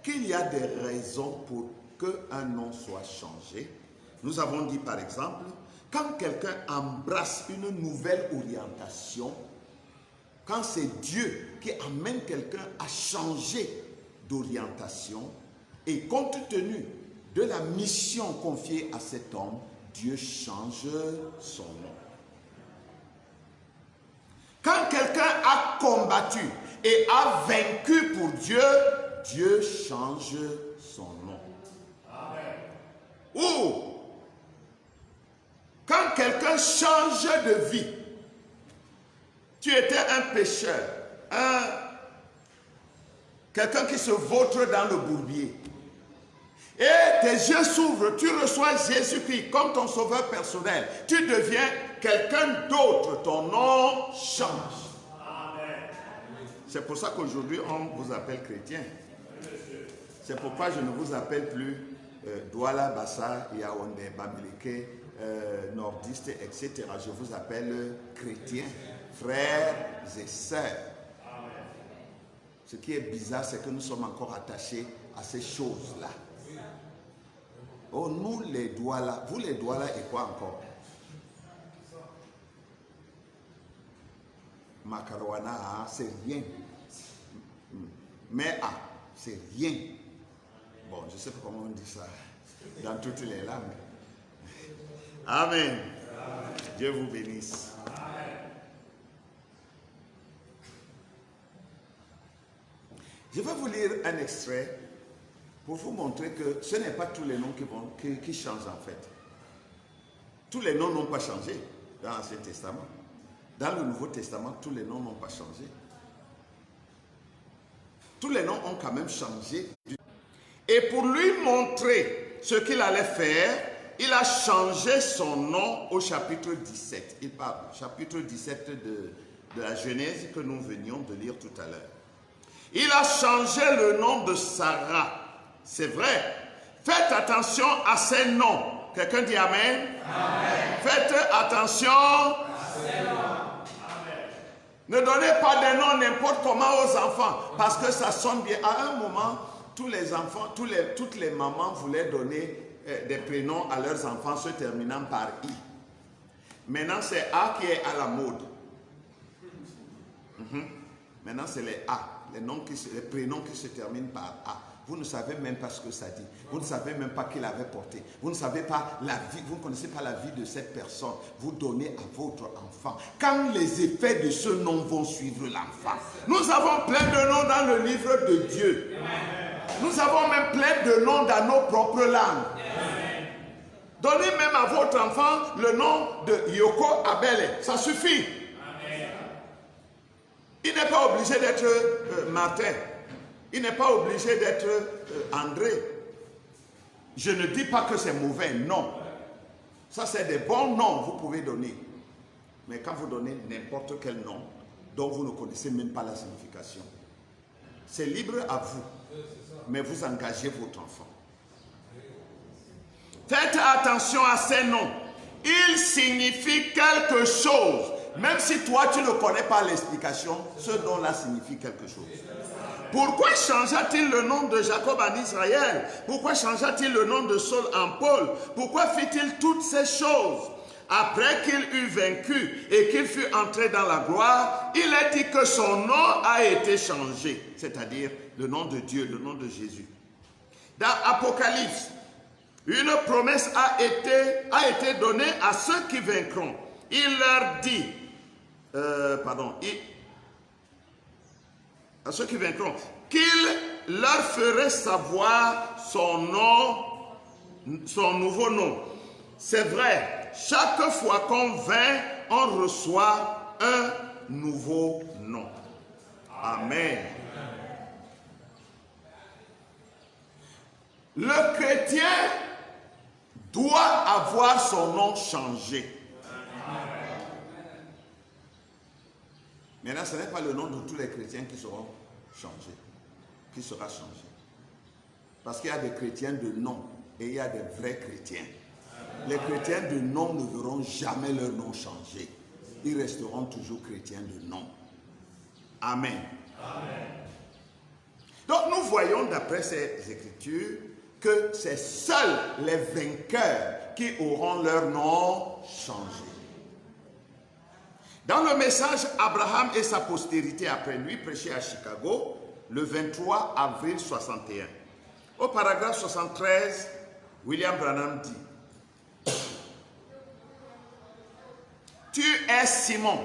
qu'il y a des raisons pour qu'un nom soit changé. Nous avons dit par exemple, quand quelqu'un embrasse une nouvelle orientation, quand c'est Dieu qui amène quelqu'un à changer d'orientation, et compte tenu de la mission confiée à cet homme, Dieu change son nom. Quand quelqu'un a combattu et a vaincu pour Dieu, Dieu change son nom. Amen. Ou quand quelqu'un change de vie, tu étais un pécheur, quelqu'un qui se vautre dans le bourbier. Et tes yeux s'ouvrent, tu reçois Jésus-Christ comme ton sauveur personnel. Tu deviens quelqu'un d'autre, ton nom change. C'est pour ça qu'aujourd'hui on vous appelle chrétien. C'est pourquoi je ne vous appelle plus Douala, Bassa, Yaoundé, Bamileke, nordiste, etc. Je vous appelle chrétien. Frères et sœurs. Ce qui est bizarre, c'est que nous sommes encore attachés à ces choses-là. Oh, nous les Douala, vous les Douala et quoi encore? Makarowana, c'est rien. Mais c'est rien. Bon, je ne sais pas comment on dit ça dans toutes les langues. Amen. Dieu vous bénisse. Je vais vous lire un extrait pour vous montrer que ce n'est pas tous les noms qui changent en fait. Tous les noms n'ont pas changé dans l'Ancien Testament. Dans le Nouveau Testament, tous les noms n'ont pas changé. Tous les noms ont quand même changé. Et pour lui montrer ce qu'il allait faire, il a changé son nom au chapitre 17. Il parle, chapitre 17 de la Genèse que nous venions de lire tout à l'heure. Il a changé le nom de Sarah. C'est vrai. Faites attention à ces noms. Quelqu'un dit Amen? Amen. Faites attention à ces noms. Amen. Ne donnez pas des noms n'importe comment aux enfants parce que ça sonne bien. À un moment, tous les enfants, toutes les mamans voulaient donner des prénoms à leurs enfants se terminant par I. Maintenant, c'est A qui est à la mode. Maintenant, c'est les A, les prénoms qui se terminent par A. Vous ne savez même pas ce que ça dit. Vous ne savez même pas qui l'avait porté. Vous ne savez pas la vie, vous ne connaissez pas la vie de cette personne. Vous donnez à votre enfant. Quand les effets de ce nom vont suivre l'enfant. Nous avons plein de noms dans le livre de Dieu. Nous avons même plein de noms dans nos propres langues. Donnez même à votre enfant le nom de Yoko Abele. Ça suffit. Il n'est pas obligé d'être Martin. Il n'est pas obligé d'être André. Je ne dis pas que c'est mauvais, non. Ça, c'est des bons noms, vous pouvez donner. Mais quand vous donnez n'importe quel nom, dont vous ne connaissez même pas la signification, c'est libre à vous. Mais vous engagez votre enfant. Faites attention à ces noms. Ils signifient quelque chose. Même si toi, tu ne connais pas l'explication, ce nom-là signifie quelque chose. Pourquoi changea-t-il le nom de Jacob en Israël? Pourquoi changea-t-il le nom de Saul en Paul? Pourquoi fit-il toutes ces choses? Après qu'il eut vaincu et qu'il fut entré dans la gloire, il est dit que son nom a été changé, c'est-à-dire le nom de Dieu, le nom de Jésus. Dans Apocalypse, une promesse a été donnée à ceux qui vaincront. Il leur dit, à ceux qui vaincront, qu'il leur ferait savoir son nom, son nouveau nom. C'est vrai, chaque fois qu'on vainc, on reçoit un nouveau nom. Amen. Le chrétien doit avoir son nom changé. Maintenant, ce n'est pas le nom de tous les chrétiens qui seront changés, qui sera changé. Parce qu'il y a des chrétiens de nom et il y a des vrais chrétiens. Les chrétiens de nom ne verront jamais leur nom changer. Ils resteront toujours chrétiens de nom. Amen. Amen. Donc nous voyons d'après ces écritures que c'est seuls les vainqueurs qui auront leur nom changé. Dans le message Abraham et sa postérité après lui, prêché à Chicago, le 23 avril 61. Au paragraphe 73, William Branham dit: Tu es Simon,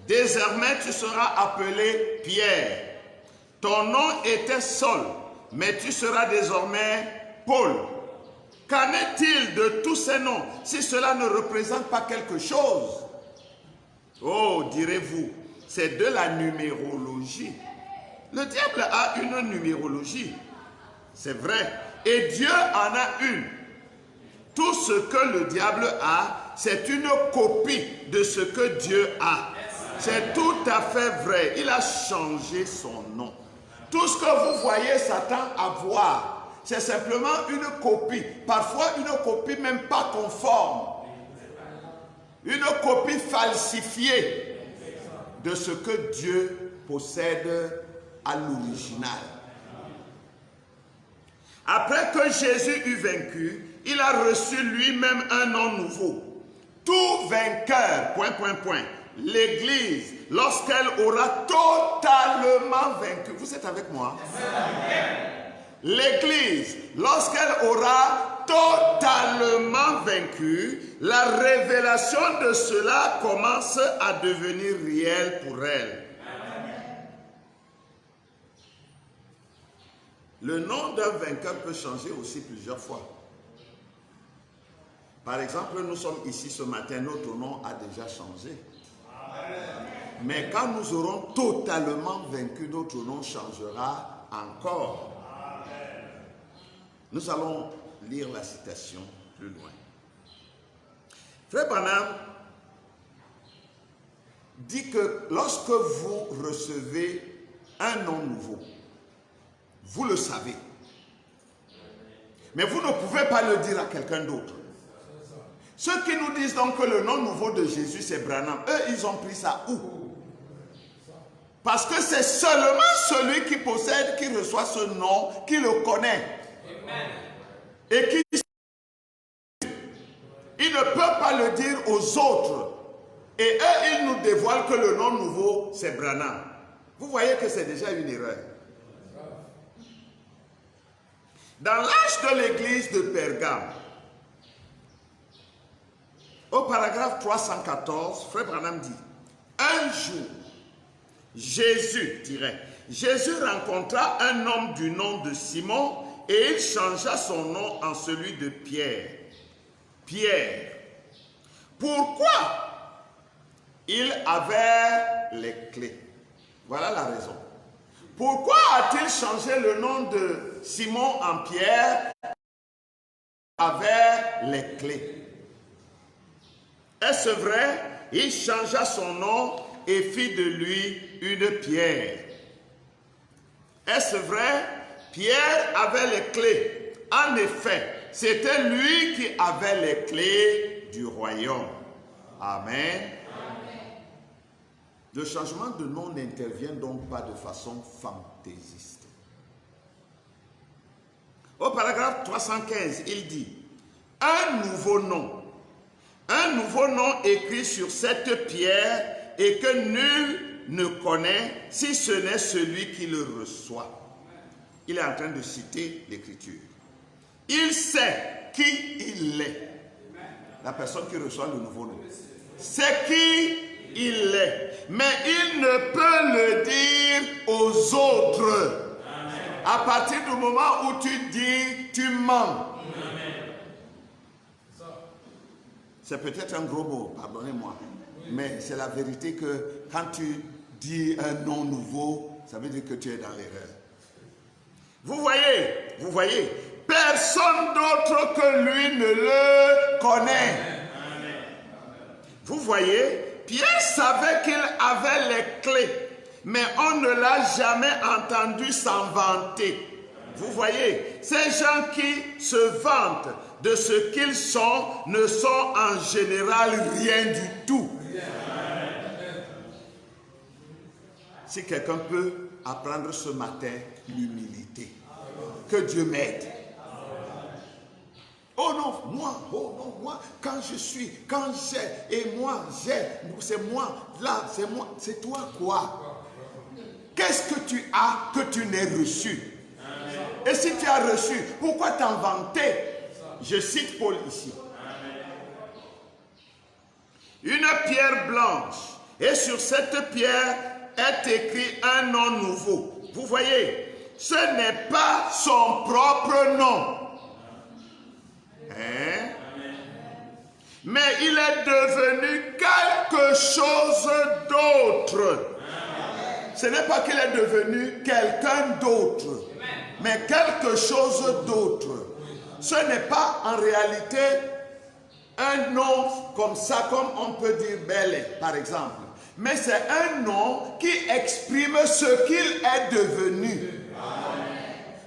désormais tu seras appelé Pierre. Ton nom était Saul, mais tu seras désormais Paul. Qu'en est-il de tous ces noms si cela ne représente pas quelque chose? Oh, direz-vous, c'est de la numérologie. Le diable a une numérologie, c'est vrai, et Dieu en a une. Tout ce que le diable a, c'est une copie de ce que Dieu a. C'est tout à fait vrai. Il a changé son nom. Tout ce que vous voyez Satan avoir, c'est simplement une copie. Parfois une copie même pas conforme. Une copie falsifiée de ce que Dieu possède à l'original. Après que Jésus eut vaincu, il a reçu lui-même un nom nouveau. Tout vainqueur, l'Église, lorsqu'elle aura totalement vaincu. Vous êtes avec moi? L'Église, lorsqu'elle aura totalement vaincu, la révélation de cela commence à devenir réelle pour elle. Le nom d'un vainqueur peut changer aussi plusieurs fois. Par exemple, nous sommes ici ce matin, notre nom a déjà changé. Mais quand nous aurons totalement vaincu, notre nom changera encore. Nous allons lire la citation plus loin. Frère Branham dit que lorsque vous recevez un nom nouveau, vous le savez. Mais vous ne pouvez pas le dire à quelqu'un d'autre. Ceux qui nous disent donc que le nom nouveau de Jésus c'est Branham, eux ils ont pris ça où? Parce que c'est seulement celui qui possède, qui reçoit ce nom, qui le connaît. Amen. Et qui il ne peut pas le dire aux autres. Et eux, ils nous dévoilent que le nom nouveau, c'est Branham. Vous voyez que c'est déjà une erreur. Dans l'âge de l'église de Pergame, au paragraphe 314, Frère Branham dit, un jour, Jésus rencontra un homme du nom de Simon et il changea son nom en celui de Pierre. Pierre. Pourquoi? Il avait les clés. Voilà la raison. Pourquoi a-t-il changé le nom de Simon en Pierre? Avait les clés. Est-ce vrai? Il changea son nom et fit de lui une pierre. Est-ce vrai? Pierre avait les clés. En effet, c'était lui qui avait les clés du royaume. Amen. Le changement de nom n'intervient donc pas de façon fantaisiste. Au paragraphe 315, il dit, un nouveau nom écrit sur cette pierre et que nul ne connaît si ce n'est celui qui le reçoit. Il est en train de citer l'Écriture. Il sait qui il est. La personne qui reçoit le nouveau nom. C'est qui il est. Mais il ne peut le dire aux autres. À partir du moment où tu dis, tu mens. C'est peut-être un gros mot, pardonnez-moi. Mais c'est la vérité que quand tu dis un nom nouveau, ça veut dire que tu es dans l'erreur. Vous voyez, personne d'autre que lui ne le connaît. Vous voyez, Pierre savait qu'il avait les clés, mais on ne l'a jamais entendu s'en vanter. Vous voyez, ces gens qui se vantent de ce qu'ils sont ne sont en général rien du tout. Si quelqu'un peut apprendre ce matin l'humilité, que Dieu m'aide. Oh non, moi, quand je suis, quand j'ai, et moi, j'ai, c'est moi, là, c'est moi, c'est toi quoi? Qu'est-ce que tu as que tu n'aies reçu? Et si tu as reçu, pourquoi t'en vanter? Je cite Paul ici. Une pierre blanche, et sur cette pierre est écrit un nom nouveau. Vous voyez, ce n'est pas son propre nom. Hein? Mais il est devenu quelque chose d'autre. Ce n'est pas qu'il est devenu quelqu'un d'autre, mais quelque chose d'autre. Ce n'est pas en réalité un nom comme ça, comme on peut dire Bélé, par exemple. Mais c'est un nom qui exprime ce qu'il est devenu.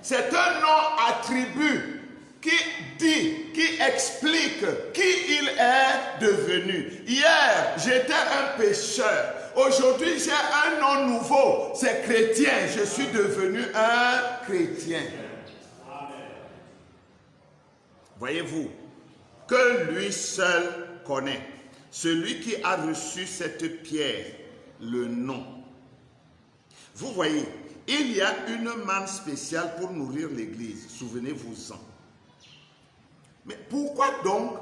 C'est un nom attribut qui dit, qui explique qui il est devenu. Hier, j'étais un pécheur. Aujourd'hui, j'ai un nom nouveau. C'est chrétien. Je suis devenu un chrétien. Voyez-vous, que lui seul connaît. Celui qui a reçu cette pierre, le nom. Vous voyez, il y a une manne spéciale pour nourrir l'église. Souvenez-vous-en. Mais pourquoi donc,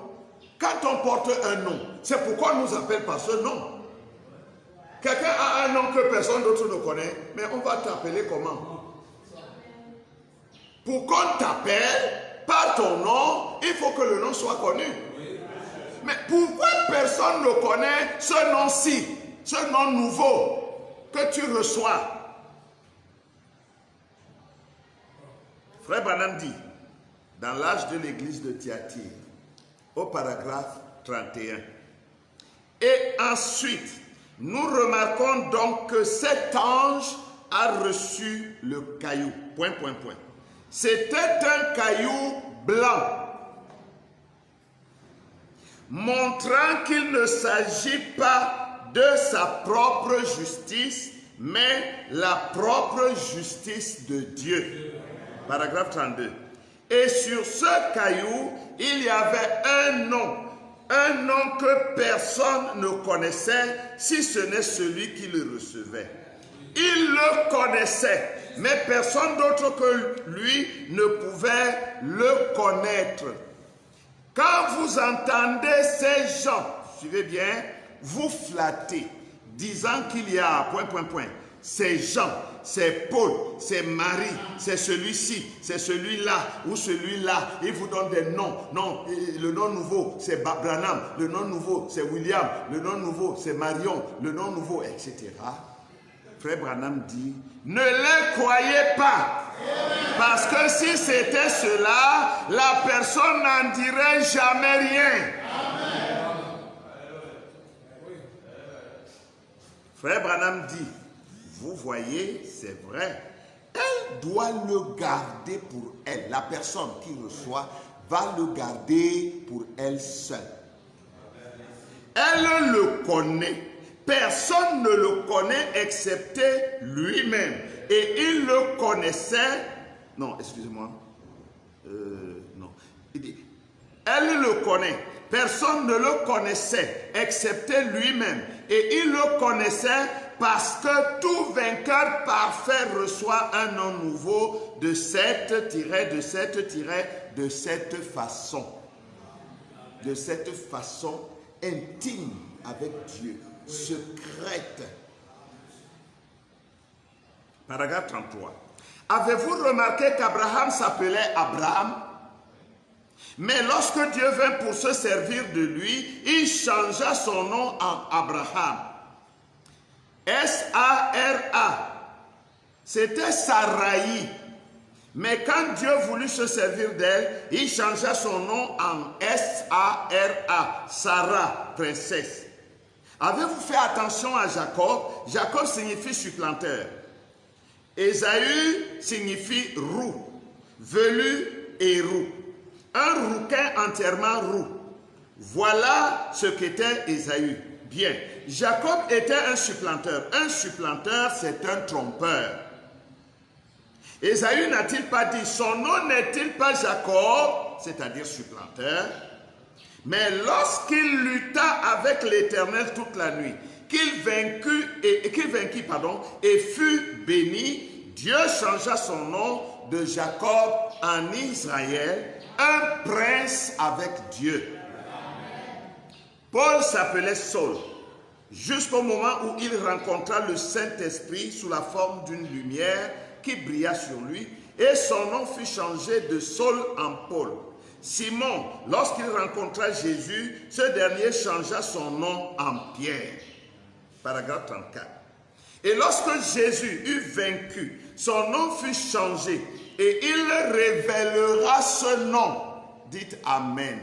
quand on porte un nom, c'est pourquoi on nous appelle par ce nom? Quelqu'un a un nom que personne d'autre ne connaît, mais on va t'appeler comment? Pour qu'on t'appelle par ton nom, il faut que le nom soit connu. Mais pourquoi personne ne connaît ce nom-ci, ce nom nouveau que tu reçois? Frère Branham dit, dans l'âge de l'église de Thyatire, au paragraphe 31. Et ensuite, nous remarquons donc que cet ange a reçu le caillou. C'était un caillou blanc, montrant qu'il ne s'agit pas de sa propre justice, mais la propre justice de Dieu. Paragraphe 32. Et sur ce caillou, il y avait un nom un nom que personne ne connaissait si ce n'est celui qui le recevait. Il le connaissait, mais personne d'autre que lui ne pouvait le connaître. Quand vous entendez ces gens, suivez bien, vous flattez, disant qu'il y a, ... ces gens, c'est Paul, c'est Marie, c'est celui-ci, c'est celui-là ou celui-là. Il vous donne des noms. Non, le nom nouveau, c'est Branham. Le nom nouveau, c'est William. Le nom nouveau, c'est Marion. Le nom nouveau, etc. Frère Branham dit, ne les croyez pas. Parce que si c'était cela, la personne n'en dirait jamais rien. Frère Branham dit, vous voyez, c'est vrai, elle doit le garder pour elle. La personne qui reçoit va le garder pour elle seule. Elle le connaît. Personne ne le connaît excepté lui-même. Et il le connaissait. Non, excusez-moi. Non. Il dit, elle le connaît. Personne ne le connaissait excepté lui-même. Et il le connaissait parce que tout vainqueur parfait reçoit un nom nouveau de cette façon. De cette façon intime avec Dieu, secrète. Paragraphe 33. Avez-vous remarqué qu'Abraham s'appelait Abraham? Mais lorsque Dieu vint pour se servir de lui, il changea son nom en Abraham. S-A-R-A. C'était Saraï. Mais quand Dieu voulut se servir d'elle, il changea son nom en S-A-R-A. Sarah, princesse. Avez-vous fait attention à Jacob? Jacob signifie supplanteur. Ésaü signifie roux, velu et roux. Un rouquin entièrement roux. Voilà ce qu'était Ésaü. Bien, Jacob était un supplanteur. Un supplanteur, c'est un trompeur. Ésaü n'a-t-il pas dit, son nom n'est-il pas Jacob, c'est-à-dire supplanteur? Mais lorsqu'il lutta avec l'Éternel toute la nuit, qu'il vainquit et fut béni, Dieu changea son nom de Jacob en Israël, un prince avec Dieu. Paul s'appelait Saul, jusqu'au moment où il rencontra le Saint-Esprit sous la forme d'une lumière qui brilla sur lui, et son nom fut changé de Saul en Paul. Simon, lorsqu'il rencontra Jésus, ce dernier changea son nom en Pierre. Paragraphe 34. Et lorsque Jésus eut vaincu, son nom fut changé, et il révélera ce nom. Dites Amen.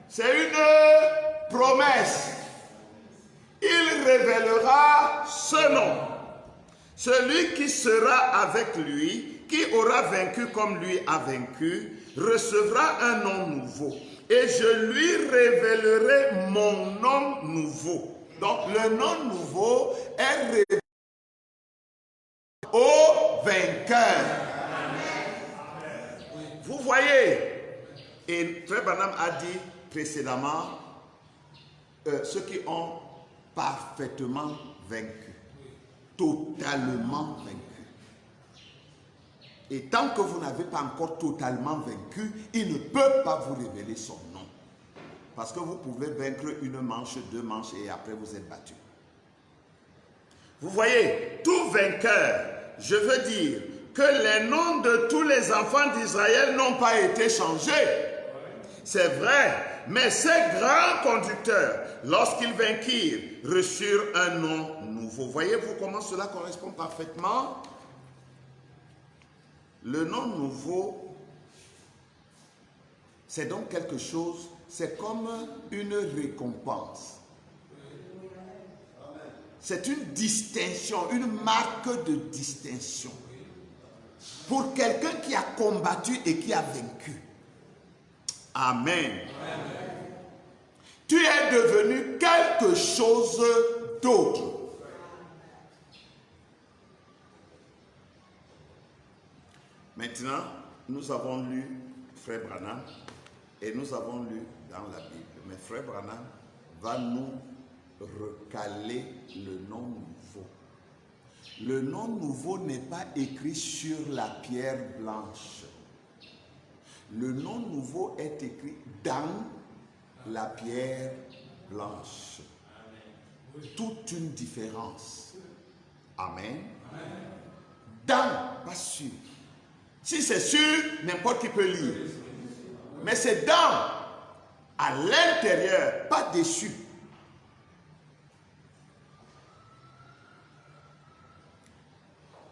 C'est une promesse. Il révélera ce nom. Celui qui sera avec lui, qui aura vaincu comme lui a vaincu, recevra un nom nouveau. Et je lui révélerai mon nom nouveau. Donc le nom nouveau est révélé au vainqueur. Vous voyez, et Frère Branham a dit précédemment, ceux qui ont parfaitement vaincu, totalement vaincu. Et tant que vous n'avez pas encore totalement vaincu, il ne peut pas vous révéler son nom. Parce que vous pouvez vaincre une manche, deux manches et après vous êtes battu. Vous voyez, tout vainqueur, je veux dire que les noms de tous les enfants d'Israël n'ont pas été changés. C'est vrai, mais ces grands conducteurs, lorsqu'ils vainquirent, reçurent un nom nouveau. Voyez-vous comment cela correspond parfaitement? Le nom nouveau, c'est donc quelque chose, c'est comme une récompense. C'est une distinction, une marque de distinction. Pour quelqu'un qui a combattu et qui a vaincu. Amen. Tu es devenu quelque chose d'autre. Maintenant, nous avons lu Frère Branham Et nous avons lu dans la Bible. Mais Frère Branham va nous recaler le nom nouveau. Le nom nouveau n'est pas écrit sur la pierre blanche. Le nom nouveau est écrit dans la pierre blanche. Toute une différence. Amen. Dans, pas sûr. Si c'est sûr, n'importe qui peut lire. Mais c'est dans, à l'intérieur, pas dessus.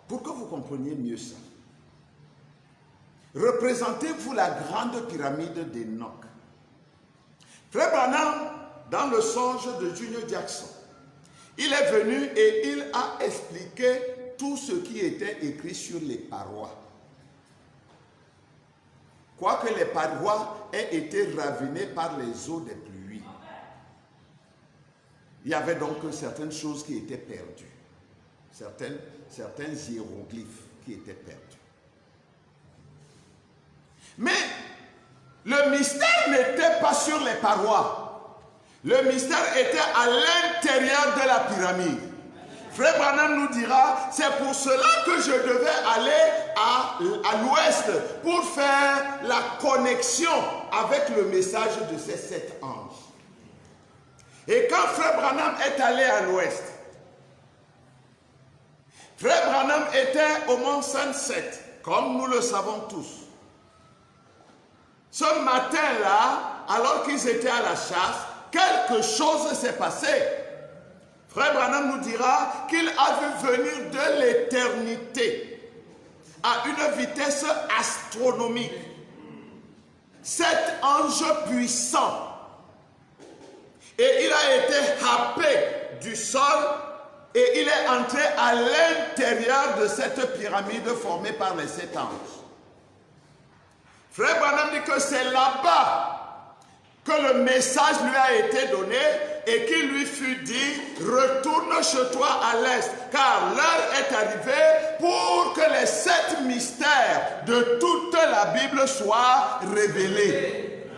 Pour que vous compreniez mieux ça, représentez-vous la grande pyramide d'Enoch. Frère Branham, dans le songe de Junior Jackson, il est venu et il a expliqué tout ce qui était écrit sur les parois. Quoique les parois aient été ravinées par les eaux des pluies. Il y avait donc certaines choses qui étaient perdues. Certains hiéroglyphes qui étaient perdus. Mais le mystère n'était pas sur les parois. Le mystère était à l'intérieur de la pyramide. Frère Branham nous dira, c'est pour cela que je devais aller à l'ouest pour faire la connexion avec le message de ces 7 anges. Et quand Frère Branham est allé à l'ouest, Frère Branham était au mont Sunset, comme nous le savons tous. Ce matin-là, alors qu'ils étaient à la chasse, quelque chose s'est passé. Frère Branham nous dira qu'il a vu venir de l'éternité à une vitesse astronomique 7 anges puissants. Et il a été happé du sol et il est entré à l'intérieur de cette pyramide formée par les 7 anges. Frère Branham dit que c'est là-bas que le message lui a été donné et qu'il lui fut dit, retourne chez toi à l'est, car l'heure est arrivée pour que les 7 mystères de toute la Bible soient révélés.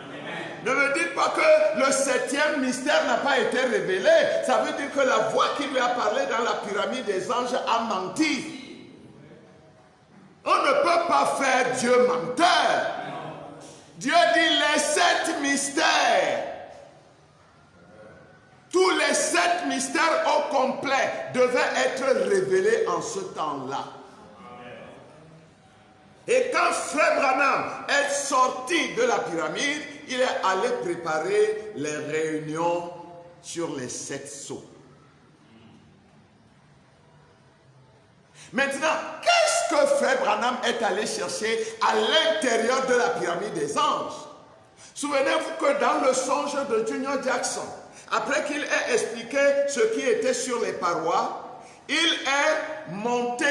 Ne me dites pas que le 7e mystère n'a pas été révélé. Ça veut dire que la voix qui lui a parlé dans la pyramide des anges a menti. On ne peut pas faire Dieu menteur. Dieu dit les 7 mystères. Tous les 7 mystères au complet devaient être révélés en ce temps-là. Et quand Frère Branham est sorti de la pyramide, il est allé préparer les réunions sur les 7 sceaux. Maintenant, qu'est-ce que Frère Branham est allé chercher à l'intérieur de la pyramide des anges? Souvenez-vous que dans le songe de Junior Jackson, après qu'il ait expliqué ce qui était sur les parois, il est monté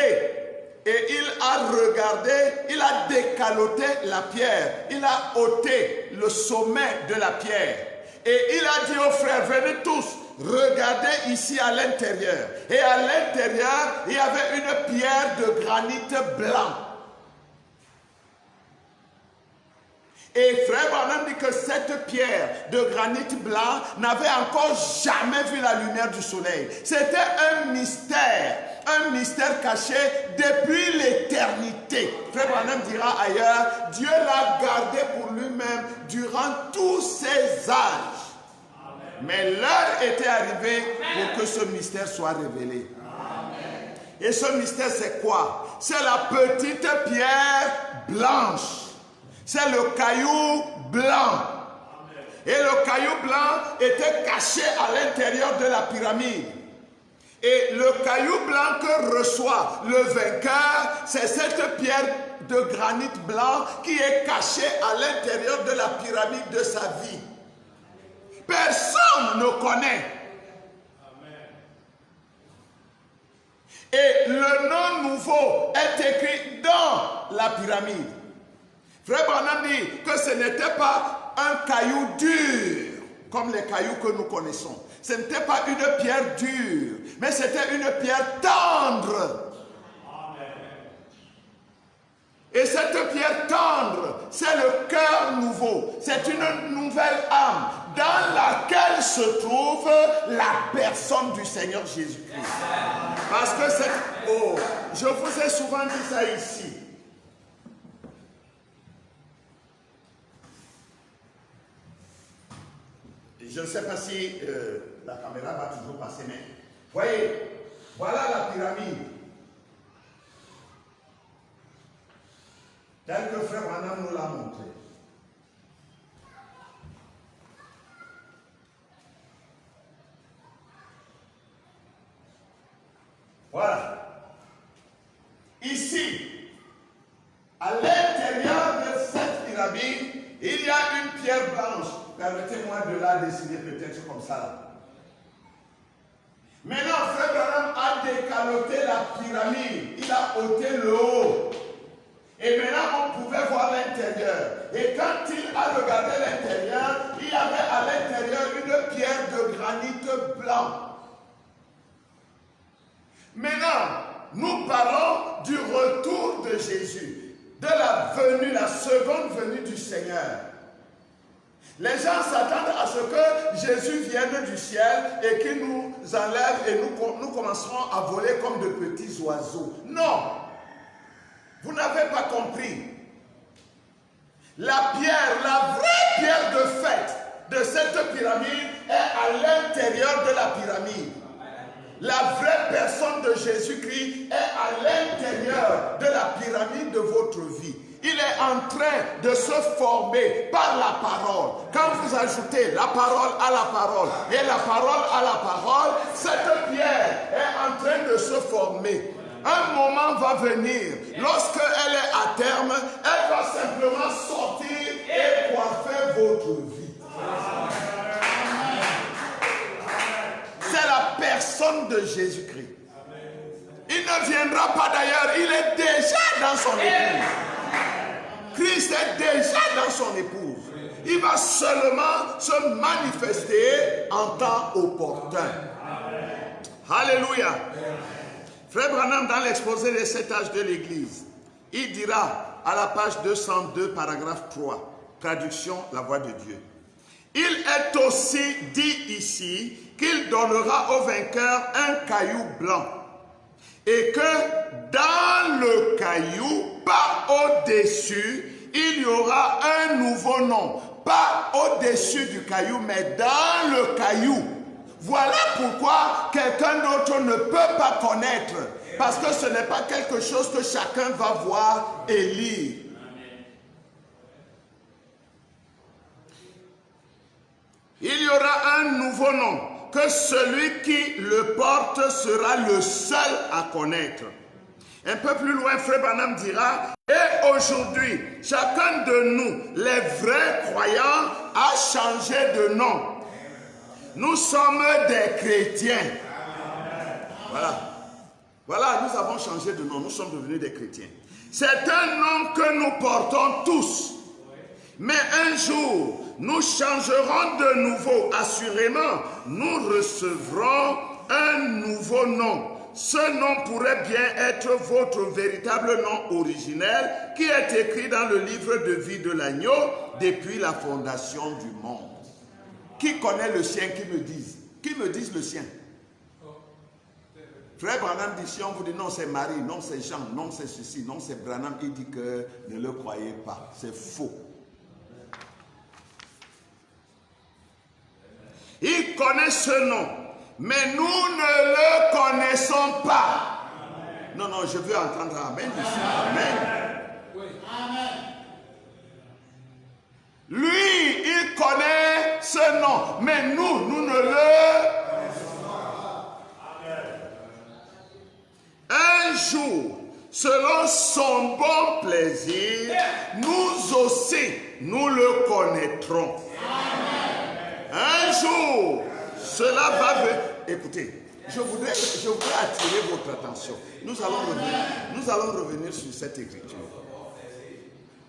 et il a regardé, il a décaloté la pierre, il a ôté le sommet de la pierre. Et il a dit aux frères, venez tous, regardez ici à l'intérieur. Et à l'intérieur, il y avait une pierre de granit blanc. Et Frère Branham dit que cette pierre de granit blanc n'avait encore jamais vu la lumière du soleil. C'était un mystère caché depuis l'éternité. Frère Branham dira ailleurs, Dieu l'a gardé pour lui-même durant tous ces âges. Mais l'heure était arrivée pour que ce mystère soit révélé. Amen. Et ce mystère, c'est quoi? C'est la petite pierre blanche. C'est le caillou blanc. Amen. Et le caillou blanc était caché à l'intérieur de la pyramide. Et le caillou blanc que reçoit le vainqueur, c'est cette pierre de granit blanc qui est cachée à l'intérieur de la pyramide de sa vie. Personne ne connaît. Amen. Et le nom nouveau est écrit dans la pyramide. Frère Branham dit que ce n'était pas un caillou dur, comme les cailloux que nous connaissons. Ce n'était pas une pierre dure, mais c'était une pierre tendre. Amen. Et cette pierre tendre, c'est le cœur nouveau. C'est une nouvelle âme dans laquelle se trouve la personne du Seigneur Jésus-Christ. Parce que c'est... Oh, je vous ai souvent dit ça ici. Je ne sais pas si la caméra va toujours passer, mais voyez, voilà la pyramide. Tel que Frère Branham nous l'a montré. Voilà. Ici, à l'intérieur de cette pyramide, il y a une pierre blanche. Permettez-moi de la dessiner peut-être comme ça. Là. Maintenant, Frère Branham a décaloté la pyramide. Il a ôté le haut. Et maintenant, on pouvait voir l'intérieur. Et quand il a regardé l'intérieur, il y avait à l'intérieur une pierre de granit blanc. Maintenant, nous parlons du retour de Jésus, de la venue, la seconde venue du Seigneur. Les gens s'attendent à ce que Jésus vienne du ciel et qu'il nous enlève et nous commencerons à voler comme de petits oiseaux. Non, vous n'avez pas compris. La pierre, la vraie pierre de fête de cette pyramide est à l'intérieur de la pyramide. La vraie personne de Jésus-Christ est à l'intérieur de la pyramide de votre vie. Il est en train de se former par la parole. Quand vous ajoutez la parole à la parole et la parole à la parole, cette pierre est en train de se former. Un moment va venir, lorsqu'elle est à terme, elle va simplement sortir et coiffer votre vie. C'est la personne de Jésus-Christ. Il ne viendra pas d'ailleurs, il est déjà dans son épouse. Christ est déjà dans son épouse. Il va seulement se manifester en temps opportun. Alléluia. Frère Branham, dans l'exposé des 7 âges de l'Église, il dira à la page 202, paragraphe 3, traduction, la voix de Dieu. Il est aussi dit ici qu'il donnera au vainqueur un caillou blanc et que dans le caillou, pas au-dessus, il y aura un nouveau nom. Pas au-dessus du caillou, mais dans le caillou. Voilà pourquoi quelqu'un d'autre ne peut pas connaître. Parce que ce n'est pas quelque chose que chacun va voir et lire. Il y aura un nouveau nom, que celui qui le porte sera le seul à connaître. Un peu plus loin, Frère Branham dira, et aujourd'hui, chacun de nous, les vrais croyants, a changé de nom. Nous sommes des chrétiens. Voilà. Voilà, nous avons changé de nom, nous sommes devenus des chrétiens. C'est un nom que nous portons tous. Mais un jour, nous changerons de nouveau. Assurément, nous recevrons un nouveau nom. Ce nom pourrait bien être votre véritable nom originel qui est écrit dans le livre de vie de l'agneau depuis la fondation du monde. Qui connaît le sien, qui me dise? Qui me dise le sien? Frère Branham dit, si on vous dit non c'est Marie, non c'est Jean, non c'est ceci, non c'est Branham, il dit que ne le croyez pas, c'est faux. Il connaît ce nom, mais nous ne le connaissons pas. Non, non, je veux entendre Amen ici. Amen. Lui, il connaît ce nom, mais nous ne le connaissons pas. Un jour, selon son bon plaisir, nous aussi, nous le connaîtrons. Un jour, cela va venir. Écoutez, je voudrais attirer votre attention. Nous allons revenir sur cette écriture.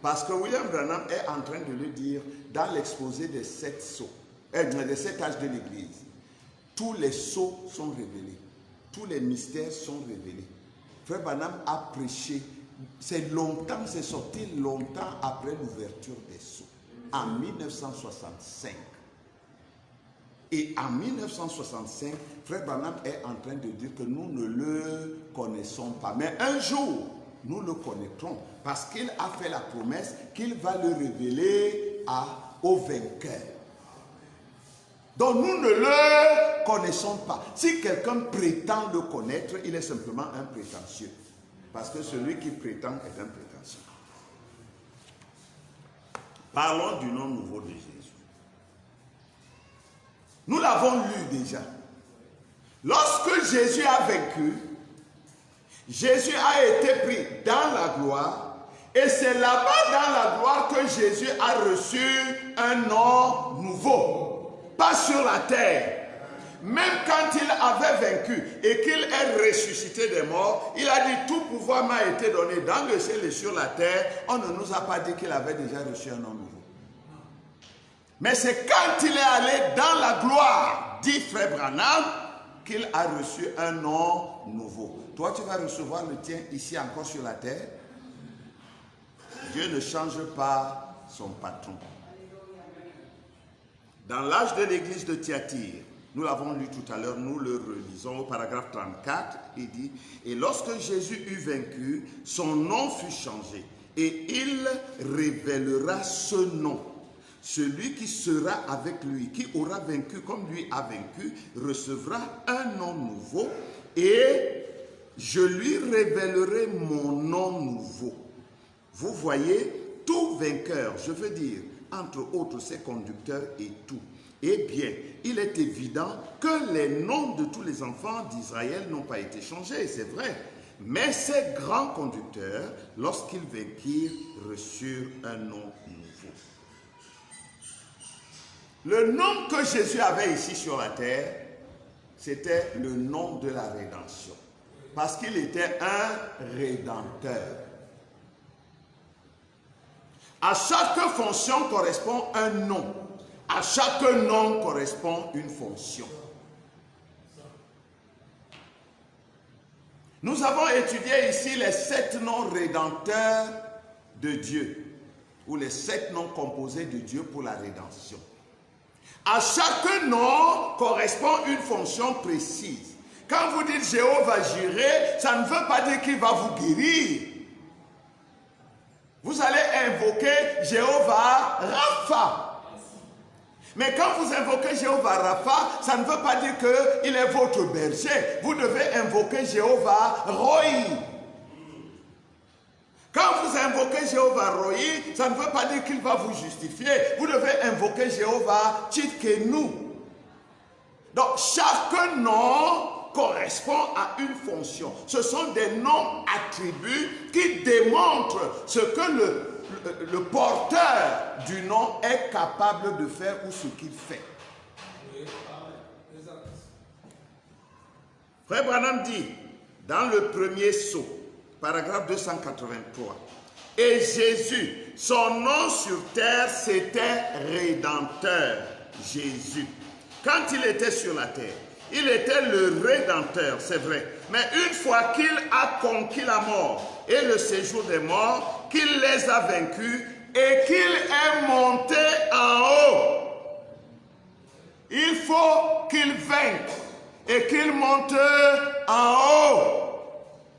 Parce que William Branham est en train de le dire dans l'exposé des 7 sceaux, des 7 âges de l'Église. Tous les sceaux sont révélés. Tous les mystères sont révélés. Frère Branham a prêché c'est longtemps, c'est sorti longtemps après l'ouverture des sceaux, en 1965. Et en 1965, Frère Branham est en train de dire que nous ne le connaissons pas. Mais un jour, nous le connaîtrons parce qu'il a fait la promesse qu'il va le révéler aux vainqueurs. Donc nous ne le connaissons pas. Si quelqu'un prétend le connaître, il est simplement un prétentieux. Parce que celui qui prétend est un prétentieux. Parlons du nom nouveau de Jésus. Nous l'avons lu déjà. Lorsque Jésus a vaincu, Jésus a été pris dans la gloire. Et c'est là-bas dans la gloire que Jésus a reçu un nom nouveau. Pas sur la terre. Même quand il avait vaincu et qu'il est ressuscité des morts, il a dit tout pouvoir m'a été donné dans le ciel et sur la terre. On ne nous a pas dit qu'il avait déjà reçu un nom nouveau. Mais c'est quand il est allé dans la gloire, dit Frère Branham, qu'il a reçu un nom nouveau. Toi, tu vas recevoir le tien ici encore sur la terre. Dieu ne change pas son patron. Dans l'âge de l'église de Thyatire, nous l'avons lu tout à l'heure, nous le relisons au paragraphe 34, il dit « Et lorsque Jésus eut vaincu, son nom fut changé, et il révélera ce nom. Celui qui sera avec lui, qui aura vaincu comme lui a vaincu, recevra un nom nouveau, et je lui révélerai mon nom nouveau. » Vous voyez, tout vainqueur, je veux dire, entre autres ses conducteurs et tout. Eh bien, il est évident que les noms de tous les enfants d'Israël n'ont pas été changés, c'est vrai. Mais ces grands conducteurs, lorsqu'ils vainquirent, reçurent un nom nouveau. Le nom que Jésus avait ici sur la terre, c'était le nom de la rédemption. Parce qu'il était un rédempteur. À chaque fonction correspond un nom. À chaque nom correspond une fonction. Nous avons étudié ici les 7 noms rédempteurs de Dieu, ou les 7 noms composés de Dieu pour la rédemption. À chaque nom correspond une fonction précise. Quand vous dites Jéhovah Jireh, ça ne veut pas dire qu'il va vous guérir. Vous allez invoquer Jéhovah Rapha. Mais quand vous invoquez Jéhovah Rapha, ça ne veut pas dire qu'il est votre berger. Vous devez invoquer Jéhovah Rohi. Quand vous invoquez Jéhovah Rohi, ça ne veut pas dire qu'il va vous justifier. Vous devez invoquer Jéhovah Tchidkenu. Donc chaque nom correspond à une fonction. Ce sont des noms attributs qui démontrent ce que le porteur du nom est capable de faire ou ce qu'il fait. Frère Branham dit, dans le premier sceau, paragraphe 283, et Jésus, son nom sur terre, c'était Rédempteur, Jésus. Quand il était sur la terre, il était le Rédempteur, c'est vrai. Mais une fois qu'il a conquis la mort et le séjour des morts, qu'il les a vaincus et qu'il est monté en haut, il faut qu'il vainque et qu'il monte en haut,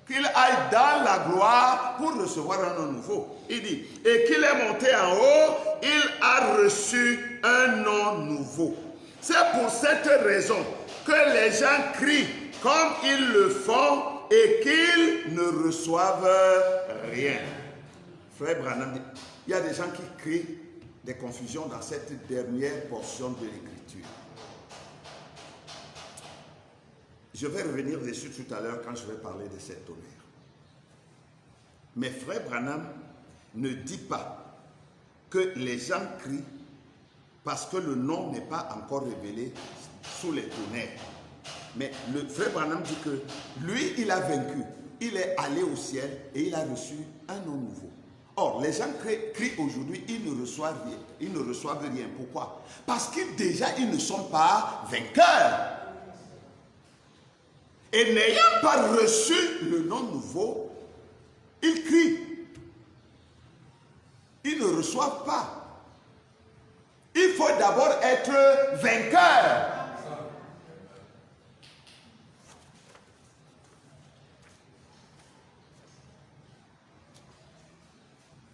qu'il aille dans la gloire pour recevoir un nom nouveau. Il dit, et qu'il est monté en haut, il a reçu un nom nouveau. C'est pour cette raison que les gens crient comme ils le font et qu'ils ne reçoivent rien. Frère Branham dit, il y a des gens qui crient des confusions dans cette dernière portion de l'Écriture. Je vais revenir dessus tout à l'heure quand je vais parler de cet tonnerre. Mais Frère Branham ne dit pas que les gens crient parce que le nom n'est pas encore révélé sous les tonnerres. Mais le Frère Branham dit que lui, il a vaincu. Il est allé au ciel et il a reçu un nom nouveau. Or, les gens crient aujourd'hui, ils ne reçoivent rien. Ils ne reçoivent rien. Pourquoi? Parce qu'ils déjà, ils ne sont pas vainqueurs. Et n'ayant pas reçu le nom nouveau, Ils crient. Ils ne reçoivent pas. Il faut d'abord être vainqueur.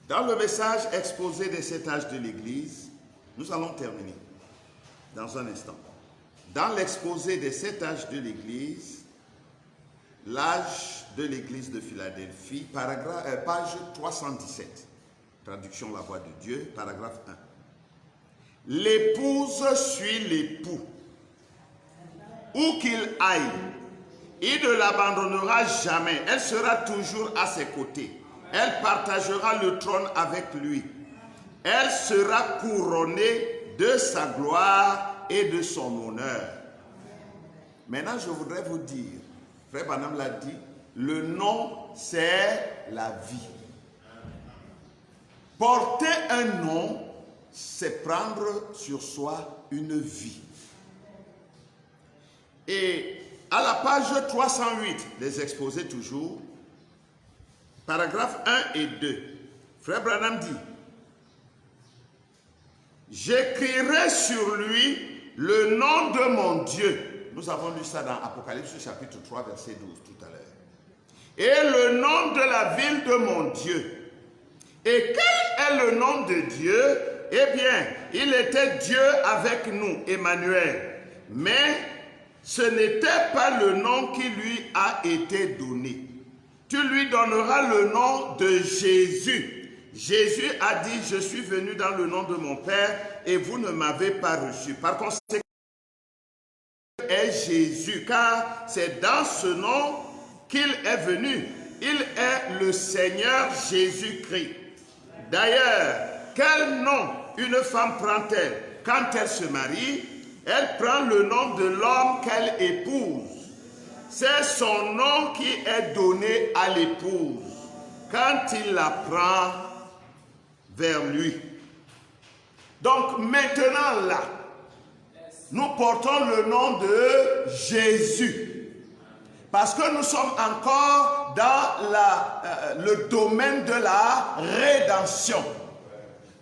Dans le message exposé des 7 âges de l'Église, nous allons terminer dans un instant. Dans l'exposé des 7 âges de l'Église, l'âge de l'Église de Philadelphie, page 317, traduction La Voix de Dieu, paragraphe 1. L'épouse suit l'époux, où qu'il aille, il ne l'abandonnera jamais, elle sera toujours à ses côtés. Elle partagera le trône avec lui. Elle sera couronnée de sa gloire et de son honneur. Maintenant, je voudrais vous dire, Frère Branham l'a dit, le nom, c'est la vie. Porter un nom, c'est prendre sur soi une vie. Et à la page 308, les exposés toujours, paragraphes 1 et 2, Frère Branham dit, « J'écrirai sur lui le nom de mon Dieu. » Nous avons lu ça dans Apocalypse chapitre 3, verset 12 tout à l'heure. « Et le nom de la ville de mon Dieu. » Et quel est le nom de Dieu? Eh bien, il était Dieu avec nous, Emmanuel. Mais ce n'était pas le nom qui lui a été donné. Tu lui donneras le nom de Jésus. Jésus a dit, je suis venu dans le nom de mon Père et vous ne m'avez pas reçu. Par conséquent, est Jésus, car c'est dans ce nom qu'il est venu. Il est le Seigneur Jésus-Christ. D'ailleurs, quel nom une femme prend-elle quand elle se marie? Elle prend le nom de l'homme qu'elle épouse. C'est son nom qui est donné à l'épouse quand il la prend vers lui. Donc maintenant là, nous portons le nom de Jésus. Parce que nous sommes encore dans le domaine de la rédemption.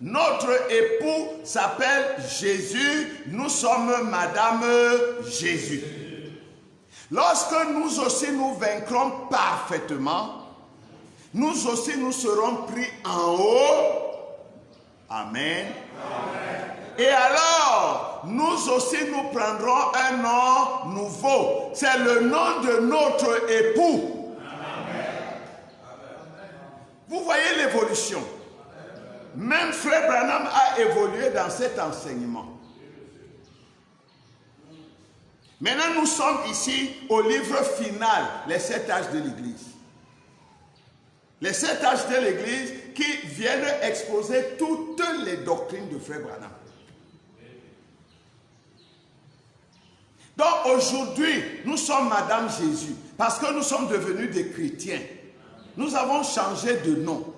Notre époux s'appelle Jésus, nous sommes Madame Jésus. Lorsque nous aussi nous vaincrons parfaitement, nous aussi nous serons pris en haut. Amen. Amen. Et alors, nous aussi nous prendrons un nom nouveau. C'est le nom de notre époux. Amen. Vous voyez l'évolution. Même Frère Branham a évolué dans cet enseignement. Maintenant, nous sommes ici au livre final, les 7 âges de l'Église. Les 7 âges de l'Église qui viennent exposer toutes les doctrines de Frère Branham. Donc aujourd'hui, nous sommes Madame Jésus, parce que nous sommes devenus des chrétiens. Nous avons changé de nom.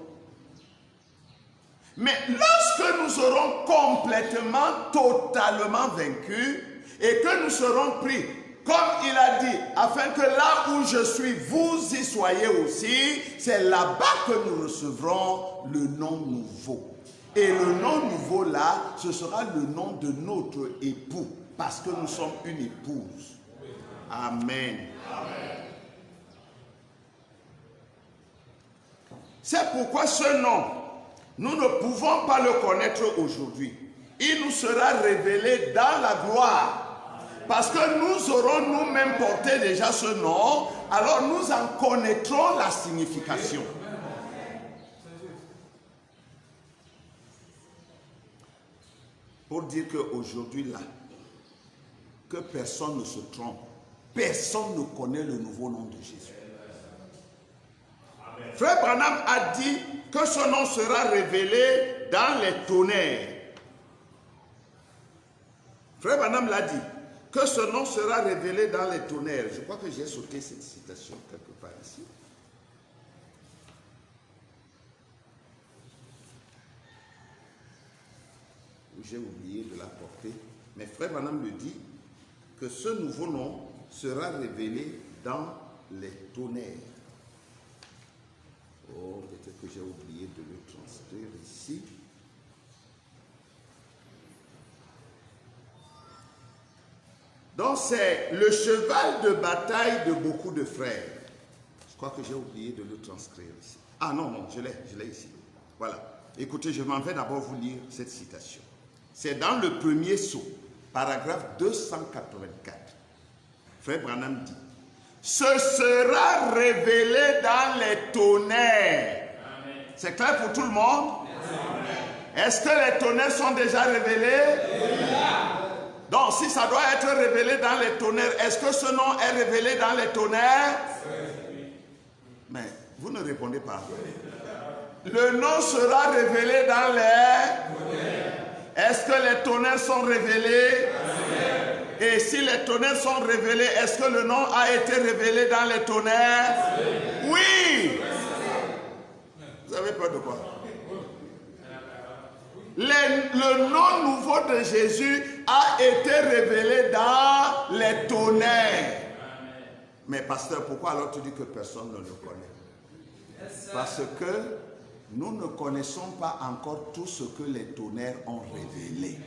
Mais lorsque nous serons complètement, totalement vaincus, et que nous serons pris, comme il a dit, afin que là où je suis, vous y soyez aussi, c'est là-bas que nous recevrons le nom nouveau. Et le nom nouveau là, ce sera le nom de notre époux, parce que nous sommes une épouse. Amen. Amen. C'est pourquoi ce nom, nous ne pouvons pas le connaître aujourd'hui. Il nous sera révélé dans la gloire. Parce que nous aurons nous-mêmes porté déjà ce nom, alors nous en connaîtrons la signification. Pour dire qu'aujourd'hui là, que personne ne se trompe, personne ne connaît le nouveau nom de Jésus. Frère Branham a dit que ce nom sera révélé dans les tonnerres. Frère Branham l'a dit, que ce nom sera révélé dans les tonnerres. Je crois que j'ai sauté cette citation quelque part ici. J'ai oublié de la porter. Mais Frère Branham le dit, que ce nouveau nom sera révélé dans les tonnerres. Oh, j'ai oublié de le transcrire ici. Donc c'est le cheval de bataille de beaucoup de frères. Je crois que j'ai oublié de le transcrire ici. Ah non, non, je l'ai ici. Voilà. Écoutez, je m'en vais d'abord vous lire cette citation. C'est dans le premier sceau, paragraphe 284. Frère Branham dit, ce sera révélé dans les tonnerres. C'est clair pour tout le monde? Est-ce que les tonnerres sont déjà révélés? Donc, si ça doit être révélé dans les tonnerres, est-ce que ce nom est révélé dans les tonnerres? Mais vous ne répondez pas. Le nom sera révélé dans les tonnerres. Est-ce que les tonnerres sont révélés? Et si les tonnerres sont révélés, est-ce que le nom a été révélé dans les tonnerres? Oui! Vous avez peur de quoi? Le nom nouveau de Jésus a été révélé dans les tonnerres. Mais pasteur, pourquoi alors tu dis que personne ne le connaît? Parce que nous ne connaissons pas encore tout ce que les tonnerres ont révélé.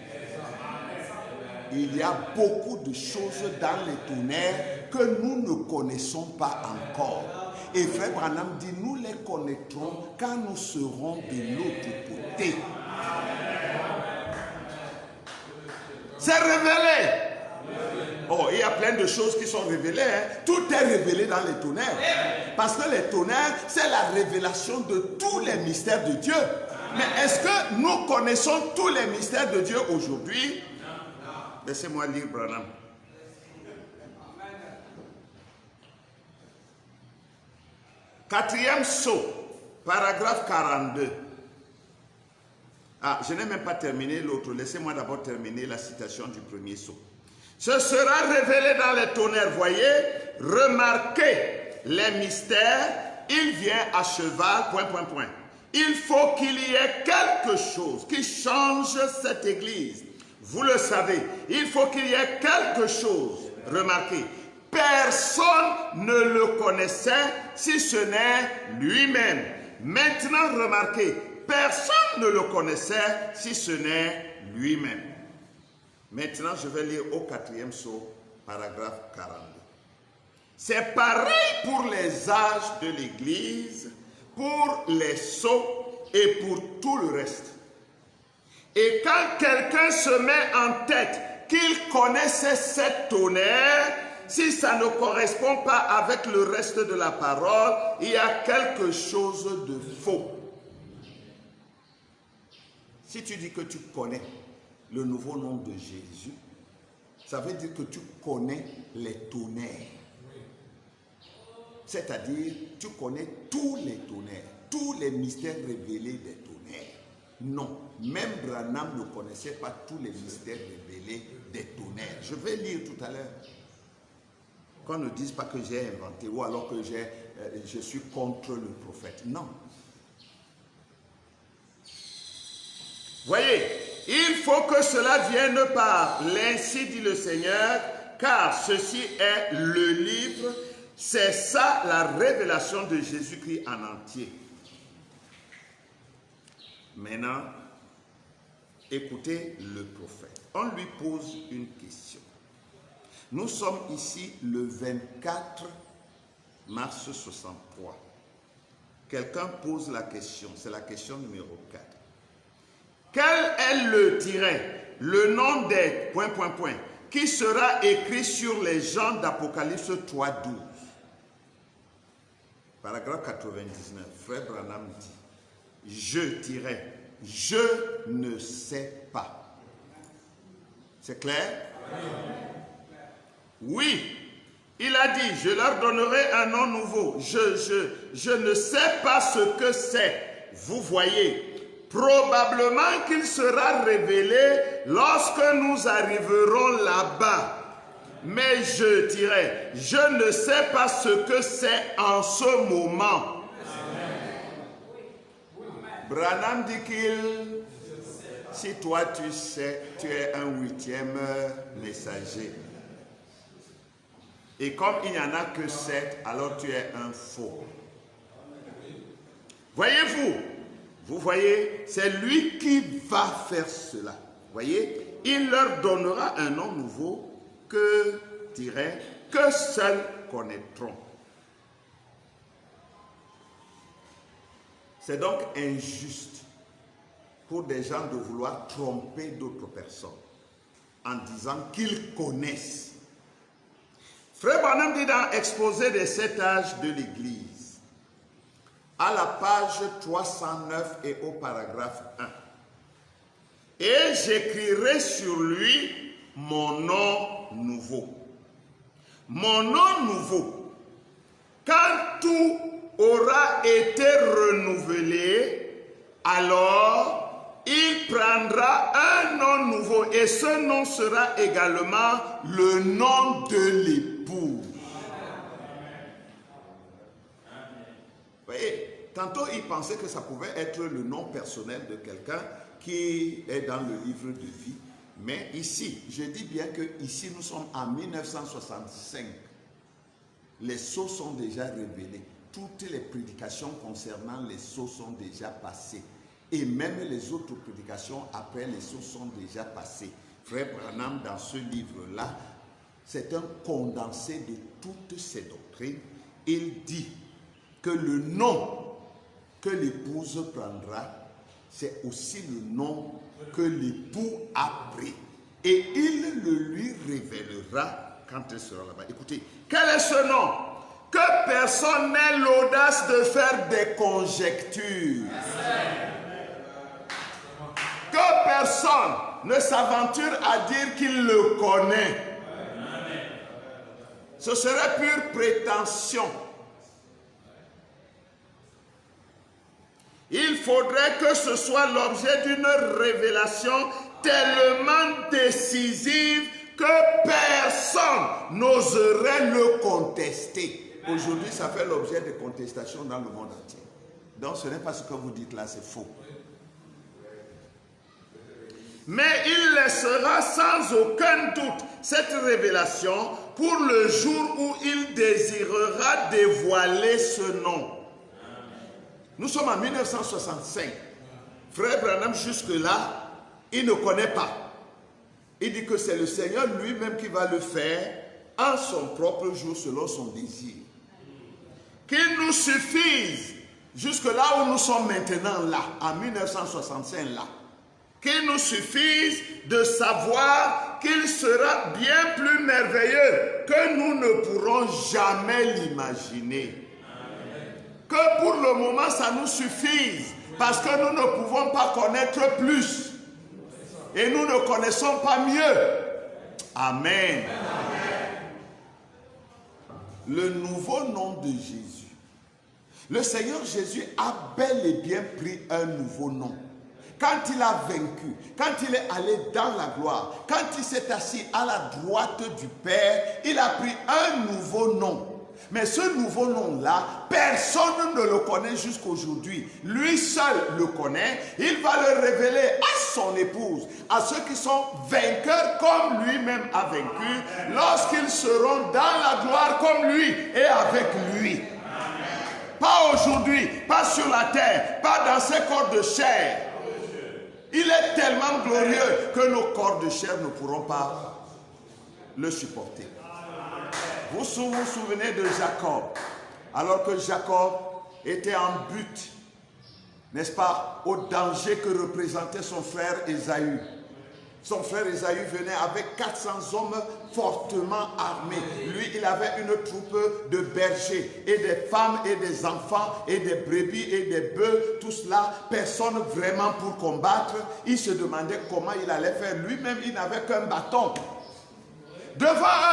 Il y a beaucoup de choses dans les tonnerres que nous ne connaissons pas encore. Et Frère Branham dit, nous les connaîtrons quand nous serons de l'autre côté. C'est révélé. Oh, il y a plein de choses qui sont révélées. Hein. Tout est révélé dans les tonnerres. Parce que les tonnerres, c'est la révélation de tous les mystères de Dieu. Mais est-ce que nous connaissons tous les mystères de Dieu aujourd'hui? Laissez-moi lire Branham. Quatrième sceau, paragraphe 42. Ah, je n'ai même pas terminé l'autre. Laissez-moi d'abord terminer la citation du premier sceau. Ce sera révélé dans les tonnerres, voyez, remarquez les mystères, il vient à cheval, ... Il faut qu'il y ait quelque chose qui change cette église. Vous le savez, il faut qu'il y ait quelque chose. Remarquez, personne ne le connaissait si ce n'est lui-même. Maintenant, remarquez, personne ne le connaissait si ce n'est lui-même. Maintenant, je vais lire au quatrième sceau, paragraphe 42. C'est pareil pour les âges de l'Église, pour les sceaux et pour tout le reste. Et quand quelqu'un se met en tête qu'il connaissait cette tonnerre, si ça ne correspond pas avec le reste de la parole, il y a quelque chose de faux. Si tu dis que tu connais le nouveau nom de Jésus, ça veut dire que tu connais les tonnerres. C'est-à-dire, tu connais tous les tonnerres, tous les mystères révélés des tonnerres. Non, même Branham ne connaissait pas tous les mystères révélés des tonnerres. Je vais lire tout à l'heure. Qu'on ne dise pas que j'ai inventé ou alors que je suis contre le prophète. Non. Voyez, il faut que cela vienne par l'ainsi dit le Seigneur, car ceci est le livre, c'est ça la révélation de Jésus-Christ en entier. Maintenant, écoutez le prophète. On lui pose une question. Nous sommes ici le 24 mars 63. Quelqu'un pose la question, c'est la question numéro 4. Quel est le nom des ... qui sera écrit sur les gens d'Apocalypse 3.12? Paragraphe 99, Frère Branham dit, je ne sais pas. C'est clair? Oui, il a dit, je leur donnerai un nom nouveau. Je ne sais pas ce que c'est. Vous voyez, probablement qu'il sera révélé lorsque nous arriverons là-bas. Mais je ne sais pas ce que c'est en ce moment. Branham dit qu'il, si toi tu sais, tu es un 8e messager. Et comme il n'y en a que 7, alors tu es un faux. Voyez-vous, vous voyez, c'est lui qui va faire cela. Voyez, il leur donnera un nom nouveau que seuls connaîtront. C'est donc injuste pour des gens de vouloir tromper d'autres personnes en disant qu'ils connaissent. Frère Branham dit dans Exposé des 7 âges de l'Église, à la page 309 et au paragraphe 1. Et j'écrirai sur lui mon nom nouveau. Mon nom nouveau, quand tout aura été renouvelé, alors il prendra un nom nouveau et ce nom sera également le nom de l'épouse. Vous voyez, tantôt il pensait que ça pouvait être le nom personnel de quelqu'un qui est dans le livre de vie. Mais ici, je dis bien que ici nous sommes en 1965. Les sceaux sont déjà révélés. Toutes les prédications concernant les sceaux sont déjà passées. Et même les autres prédications après les sceaux sont déjà passées. Frère Branham, dans ce livre-là, c'est un condensé de toutes ces doctrines. Il dit que le nom que l'épouse prendra, c'est aussi le nom que l'époux a pris. Et il le lui révélera quand elle sera là-bas. Écoutez, quel est ce nom? Que personne n'ait l'audace de faire des conjectures. Que personne ne s'aventure à dire qu'il le connaît. Ce serait pure prétention. Il faudrait que ce soit l'objet d'une révélation tellement décisive que personne n'oserait le contester. Aujourd'hui, ça fait l'objet de contestations dans le monde entier. Donc, ce n'est pas ce que vous dites là, c'est faux. Mais il laissera sans aucun doute cette révélation pour le jour où il désirera dévoiler ce nom. Nous sommes en 1965. Frère Branham, jusque-là, il ne connaît pas. Il dit que c'est le Seigneur lui-même qui va le faire en son propre jour selon son désir. Qu'il nous suffise, jusque là où nous sommes maintenant là, en 1965 là, qu'il nous suffise de savoir qu'il sera bien plus merveilleux que nous ne pourrons jamais l'imaginer. Que pour le moment ça nous suffise, parce que nous ne pouvons pas connaître plus. Et nous ne connaissons pas mieux. Amen. Le nouveau nom de Jésus. Le Seigneur Jésus a bel et bien pris un nouveau nom. Quand il a vaincu, quand il est allé dans la gloire, quand il s'est assis à la droite du Père, il a pris un nouveau nom. Mais ce nouveau nom-là, personne ne le connaît jusqu'aujourd'hui. Lui seul le connaît. Il va le révéler à son épouse, à ceux qui sont vainqueurs comme lui-même a vaincu, lorsqu'ils seront dans la gloire comme lui et avec lui. Pas aujourd'hui, pas sur la terre, pas dans ces corps de chair. Il est tellement glorieux que nos corps de chair ne pourront pas le supporter. Vous vous souvenez de Jacob, alors que Jacob était en but, n'est-ce pas, au danger que représentait son frère Ésaü. Son frère Ésaü venait avec 400 hommes fortement armés. Lui, il avait une troupe de bergers et des femmes et des enfants et des brebis et des bœufs. Tout cela, personne vraiment pour combattre. Il se demandait comment il allait faire. Lui-même, il n'avait qu'un bâton. Devant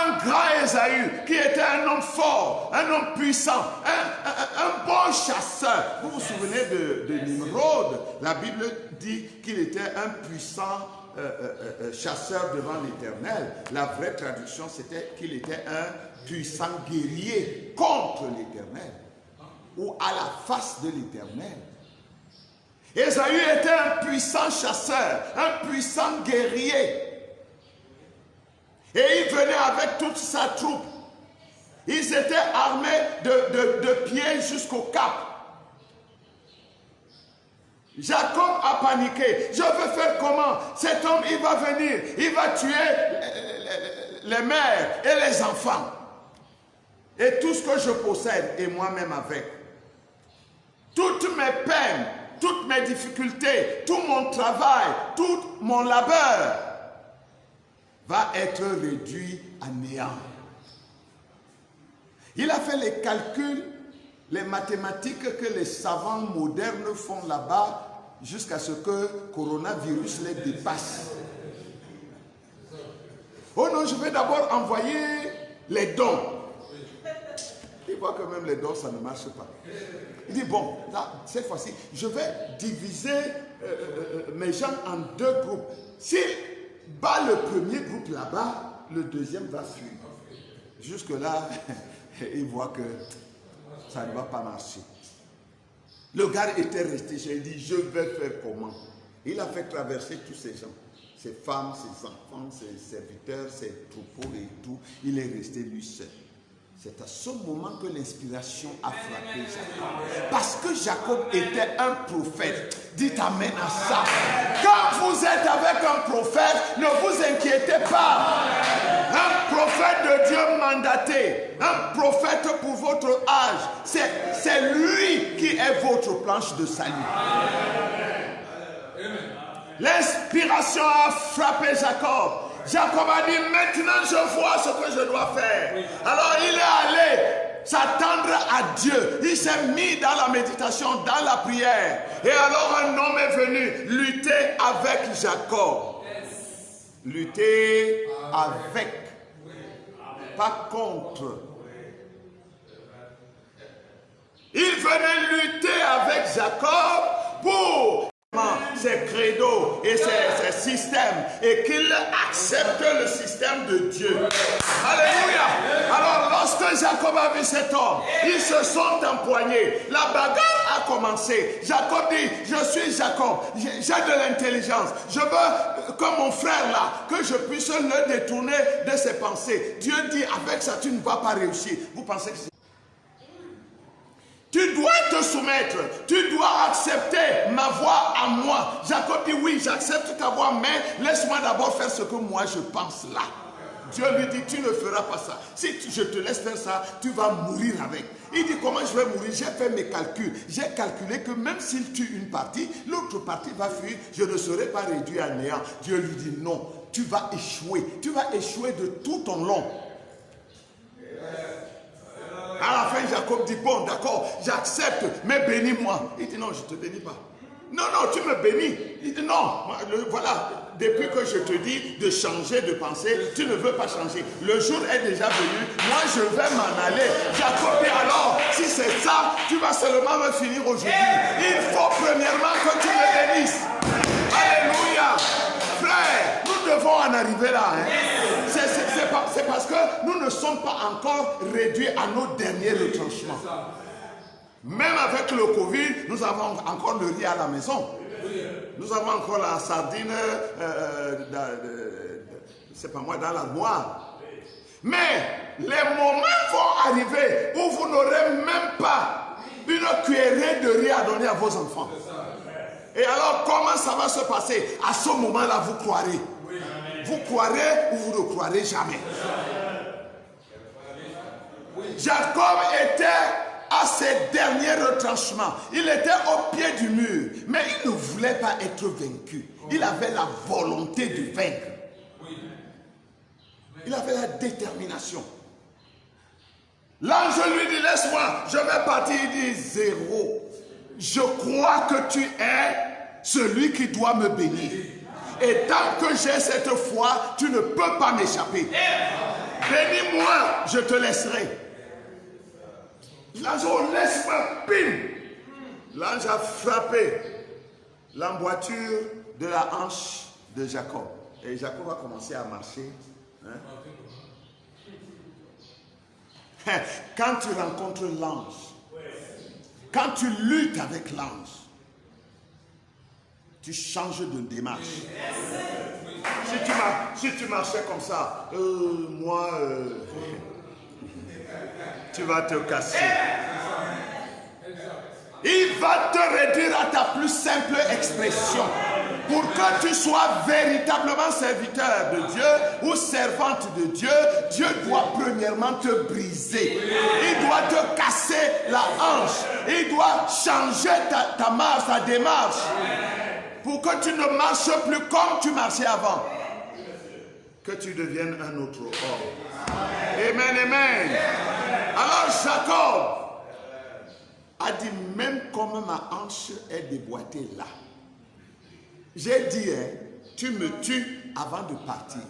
un grand Ésaü qui était un homme fort, un homme puissant, un bon chasseur. Vous vous souvenez de Nimrod? La Bible dit qu'il était un puissant chasseur devant l'Éternel. La vraie traduction, c'était qu'il était un puissant guerrier contre l'Éternel ou à la face de l'Éternel. Ésaü était un puissant chasseur, un puissant guerrier. Et il venait avec toute sa troupe. Ils étaient armés de pieds jusqu'au cap. Jacob a paniqué. Je veux faire comment? Cet homme, il va venir. Il va tuer les mères et les enfants. Et tout ce que je possède, et moi-même avec. Toutes mes peines, toutes mes difficultés, tout mon travail, tout mon labeur va être réduit à néant. Il a fait les calculs, les mathématiques que les savants modernes font là-bas jusqu'à ce que le coronavirus les dépasse. Oh non, je vais d'abord envoyer les dons. Il voit que même les dons, ça ne marche pas. Il dit, bon, là, cette fois-ci, je vais diviser mes gens en deux groupes. S'il bat le premier groupe là-bas, le deuxième va suivre. Jusque-là, il voit que ça ne va pas marcher. Le gars était resté, j'ai dit, je vais faire comment? Il a fait traverser tous ces gens, ses femmes, ses enfants, ses serviteurs, ses troupeaux et tout. Il est resté lui seul. C'est à ce moment que l'inspiration a frappé Jacob. Parce que Jacob était un prophète. Dites amen à ça. Quand vous êtes avec un prophète, ne vous inquiétez pas. Un prophète de Dieu mandaté, un prophète pour votre âge, c'est lui qui est votre planche de salut. L'inspiration a frappé Jacob. Jacob a dit, maintenant je vois ce que je dois faire. Alors il est allé s'attendre à Dieu. Il s'est mis dans la méditation, dans la prière. Et alors un homme est venu lutter avec Jacob. Lutter avec, pas contre. Il venait lutter avec Jacob pour ses credos et ses systèmes, et qu'il accepte le système de Dieu. Alléluia. Alors lorsque Jacob a vu cet homme, ils se sont empoignés. La bagarre a commencé. Jacob dit, je suis Jacob, j'ai de l'intelligence. Je veux, comme mon frère là, que je puisse le détourner de ses pensées. Dieu dit, avec ça tu ne vas pas réussir. Vous pensez que c'est... Tu dois te soumettre, tu dois accepter ma voix à moi. Jacob dit, oui, j'accepte ta voix, mais laisse-moi d'abord faire ce que moi je pense là. Dieu lui dit, tu ne feras pas ça. Si je te laisse faire ça, tu vas mourir avec. Il dit, comment je vais mourir? J'ai fait mes calculs. J'ai calculé que même s'il tue une partie, l'autre partie va fuir. Je ne serai pas réduit à néant. Dieu lui dit, non, tu vas échouer. Tu vas échouer de tout ton long. À la fin, Jacob dit, bon, d'accord, j'accepte, mais bénis-moi. Il dit, non, je ne te bénis pas. Non, non, tu me bénis. Il dit, non, voilà, depuis que je te dis de changer de pensée, tu ne veux pas changer. Le jour est déjà venu, moi je vais m'en aller. Jacob dit, alors, si c'est ça, tu vas seulement me finir aujourd'hui. Il faut premièrement que tu me bénisses. Alléluia. Frère, nous devons en arriver là. Hein. C'est parce que nous ne sommes pas encore réduits à nos derniers retranchements. Même avec le Covid, nous avons encore le riz à la maison. Nous avons encore la sardine, c'est pas moi, dans l'armoire. Mais les moments vont arriver où vous n'aurez même pas une cuillerée de riz à donner à vos enfants. Et alors, comment ça va se passer? À ce moment-là, vous croirez. Vous croirez ou vous ne croirez jamais. Jacob était à ses derniers retranchements. Il était au pied du mur. Mais il ne voulait pas être vaincu. Il avait la volonté de vaincre. Il avait la détermination. L'ange lui dit, laisse-moi, je vais partir. Il dit, zéro. Je crois que tu es celui qui doit me bénir. Et tant que j'ai cette foi, tu ne peux pas m'échapper. Bénis-moi, je te laisserai. L'ange, oh, laisse-moi, pim. L'ange a frappé l'emboîture de la hanche de Jacob. Et Jacob a commencé à marcher. Hein? Quand tu rencontres l'ange, quand tu luttes avec l'ange, tu changes de démarche. Si tu marchais comme ça, tu vas te casser. Il va te réduire à ta plus simple expression. Pour que tu sois véritablement serviteur de Dieu ou servante de Dieu, Dieu doit premièrement te briser. Il doit te casser la hanche. Il doit changer ta marche, ta démarche. Pour que tu ne marches plus comme tu marchais avant. Que tu deviennes un autre homme. Amen, amen. Alors Jacob a dit, même comme ma hanche est déboîtée là, j'ai dit, tu me tues avant de partir.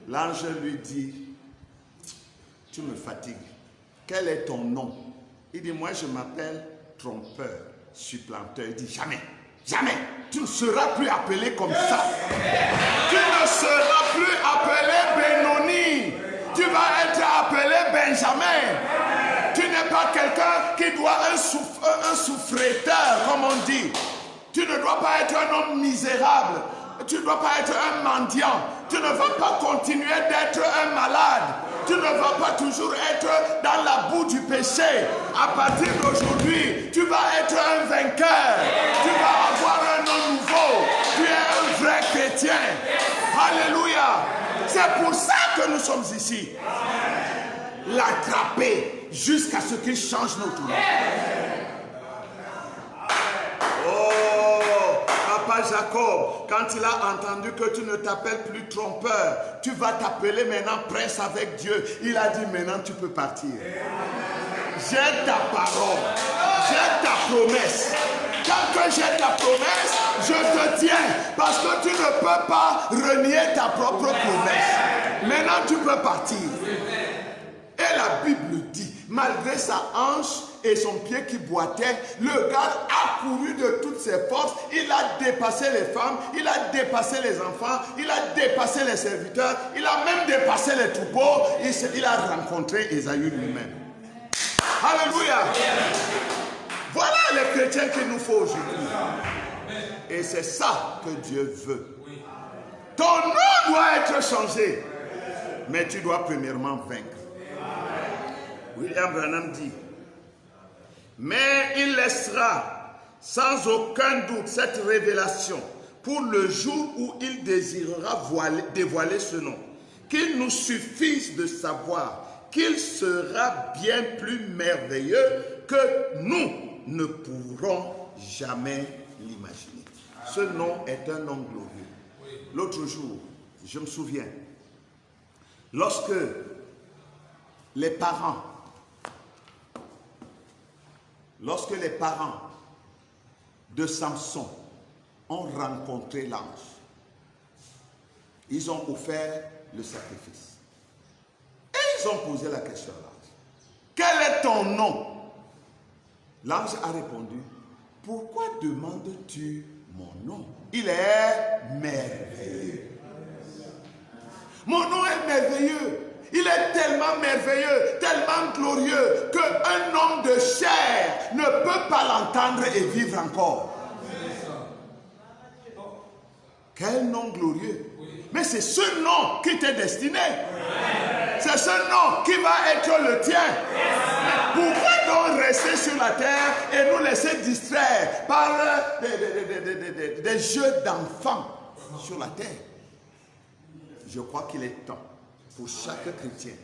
L'ange lui dit, tu me fatigues. Quel est ton nom? Il dit, moi je m'appelle trompeur, supplanteur. Il dit, jamais, jamais, tu ne seras plus appelé comme ça. Tu ne seras plus appelé Benoni. Tu vas être appelé Benjamin. Tu n'es pas quelqu'un qui doit un souffreteur, comme on dit. Tu ne dois pas être un homme misérable. Tu ne dois pas être un mendiant. Tu ne vas pas continuer d'être un malade. Tu ne vas pas toujours être dans la boue du péché. À partir d'aujourd'hui, tu vas être un vainqueur. Tu vas avoir un nom nouveau. Tu es un vrai chrétien. Alléluia. C'est pour ça que nous sommes ici. L'attraper jusqu'à ce qu'il change notre nom. Oh, papa Jacob, quand il a entendu que tu ne t'appelles plus trompeur, tu vas t'appeler maintenant prince avec Dieu. Il a dit, maintenant tu peux partir. J'ai ta parole, j'ai ta promesse. Tant que j'ai ta promesse, je te tiens. Parce que tu ne peux pas renier ta propre promesse. Maintenant tu peux partir. Et la Bible dit, malgré sa hanche et son pied qui boitait, le gars a couru de toutes ses forces. Il a dépassé les femmes, il a dépassé les enfants, il a dépassé les serviteurs, il a même dépassé les troupeaux. Il a rencontré Ésaü lui-même. Alléluia. Voilà les chrétiens qu'il nous faut aujourd'hui. Et c'est ça que Dieu veut. Ton nom doit être changé, mais tu dois premièrement vaincre. William Branham dit, mais il laissera sans aucun doute cette révélation pour le jour où il désirera dévoiler ce nom, qu'il nous suffise de savoir qu'il sera bien plus merveilleux que nous ne pourrons jamais l'imaginer. Ce nom est un nom glorieux. L'autre jour, je me souviens, lorsque les parents de Samson ont rencontré l'ange, ils ont offert le sacrifice. Et ils ont posé la question à l'ange. Quel est ton nom? L'ange a répondu, pourquoi demandes-tu mon nom? Il est merveilleux. Mon nom est merveilleux. Il est tellement merveilleux, tellement glorieux qu'un homme de chair ne peut pas l'entendre et vivre encore. Quel nom glorieux. Mais c'est ce nom qui t'est destiné. C'est ce nom qui va être le tien. Pourquoi donc rester sur la terre et nous laisser distraire par des jeux d'enfants sur la terre? Je crois qu'il est temps pour chaque chrétien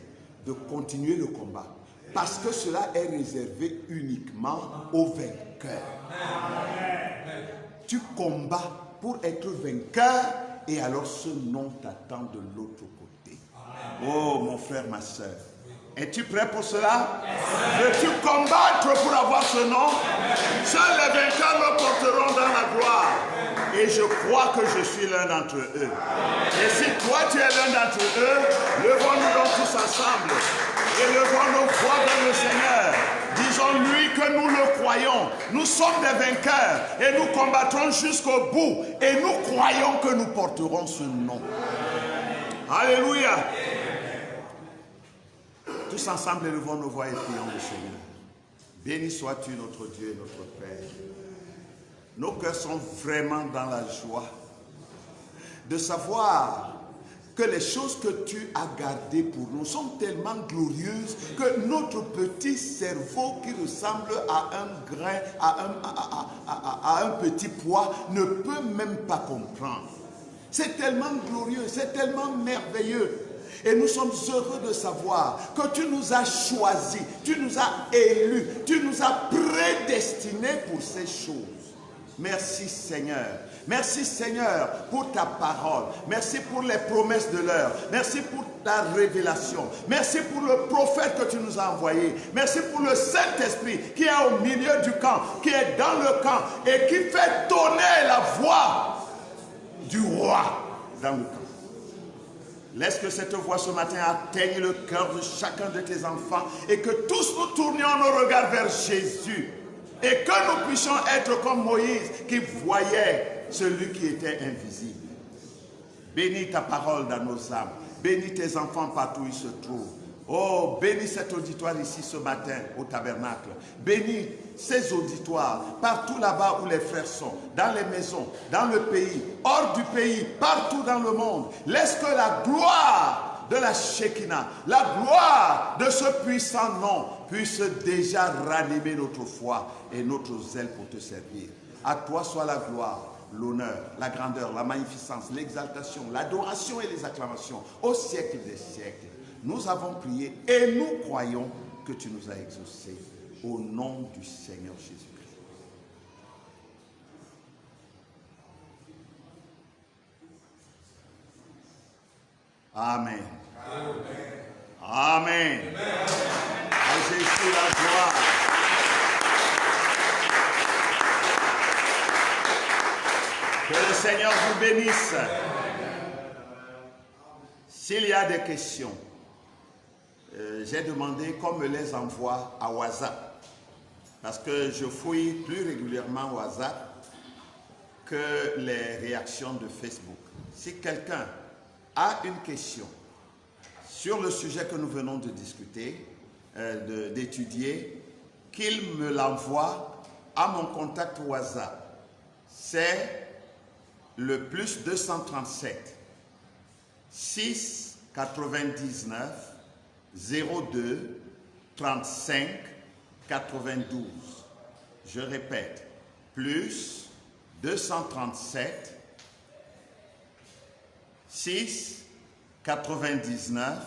de continuer le combat, parce que cela est réservé uniquement aux vainqueurs. Tu combats pour être vainqueur et alors ce nom t'attend de l'autre côté. Oh mon frère, ma soeur, es-tu prêt pour cela? Veux-tu combattre pour avoir ce nom? Seuls les vainqueurs me porteront dans la gloire. Et je crois que je suis l'un d'entre eux. Et si toi tu es l'un d'entre eux, levons-nous donc tous ensemble et levons nos voix vers le Seigneur. Disons-lui que nous le croyons. Nous sommes des vainqueurs et nous combattrons jusqu'au bout. Et nous croyons que nous porterons ce nom. Alléluia. Tous ensemble, levons nos voix et prions le Seigneur. Béni sois-tu notre Dieu et notre Père. Nos cœurs sont vraiment dans la joie de savoir que les choses que tu as gardées pour nous sont tellement glorieuses que notre petit cerveau qui ressemble à un grain, à un petit pois, ne peut même pas comprendre. C'est tellement glorieux, c'est tellement merveilleux. Et nous sommes heureux de savoir que tu nous as choisis, tu nous as élus, tu nous as prédestinés pour ces choses. Merci Seigneur. Merci Seigneur pour ta parole. Merci pour les promesses de l'heure. Merci pour ta révélation. Merci pour le prophète que tu nous as envoyé. Merci pour le Saint-Esprit qui est au milieu du camp, qui est dans le camp et qui fait tonner la voix du roi dans le camp. Laisse que cette voix ce matin atteigne le cœur de chacun de tes enfants et que tous nous tournions nos regards vers Jésus et que nous puissions être comme Moïse qui voyait celui qui était invisible. Bénis ta parole dans nos âmes. Bénis tes enfants partout où ils se trouvent. Oh, bénis cet auditoire ici ce matin au tabernacle. Bénis ces auditoires partout là-bas où les frères sont, dans les maisons, dans le pays, hors du pays, partout dans le monde. Laisse que la gloire de la Shekinah, la gloire de ce puissant nom puisse déjà ranimer notre foi et notre zèle pour te servir. À toi soit la gloire, l'honneur, la grandeur, la magnificence, l'exaltation, l'adoration et les acclamations au siècle des siècles. Nous avons prié et nous croyons que tu nous as exaucés au nom du Seigneur Jésus-Christ. Amen. Amen. Amen. À Jésus la gloire. Que le Seigneur vous bénisse. S'il y a des questions, j'ai demandé qu'on me les envoie à WhatsApp. Parce que je fouille plus régulièrement WhatsApp que les réactions de Facebook. Si quelqu'un a une question sur le sujet que nous venons de discuter, d'étudier, qu'il me l'envoie à mon contact WhatsApp. C'est le plus 237 6 99 02 35 92. Je répète, plus 237 6 99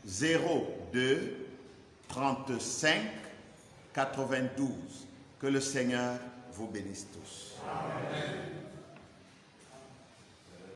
02 35 92. Que le Seigneur vous bénisse tous. Amen.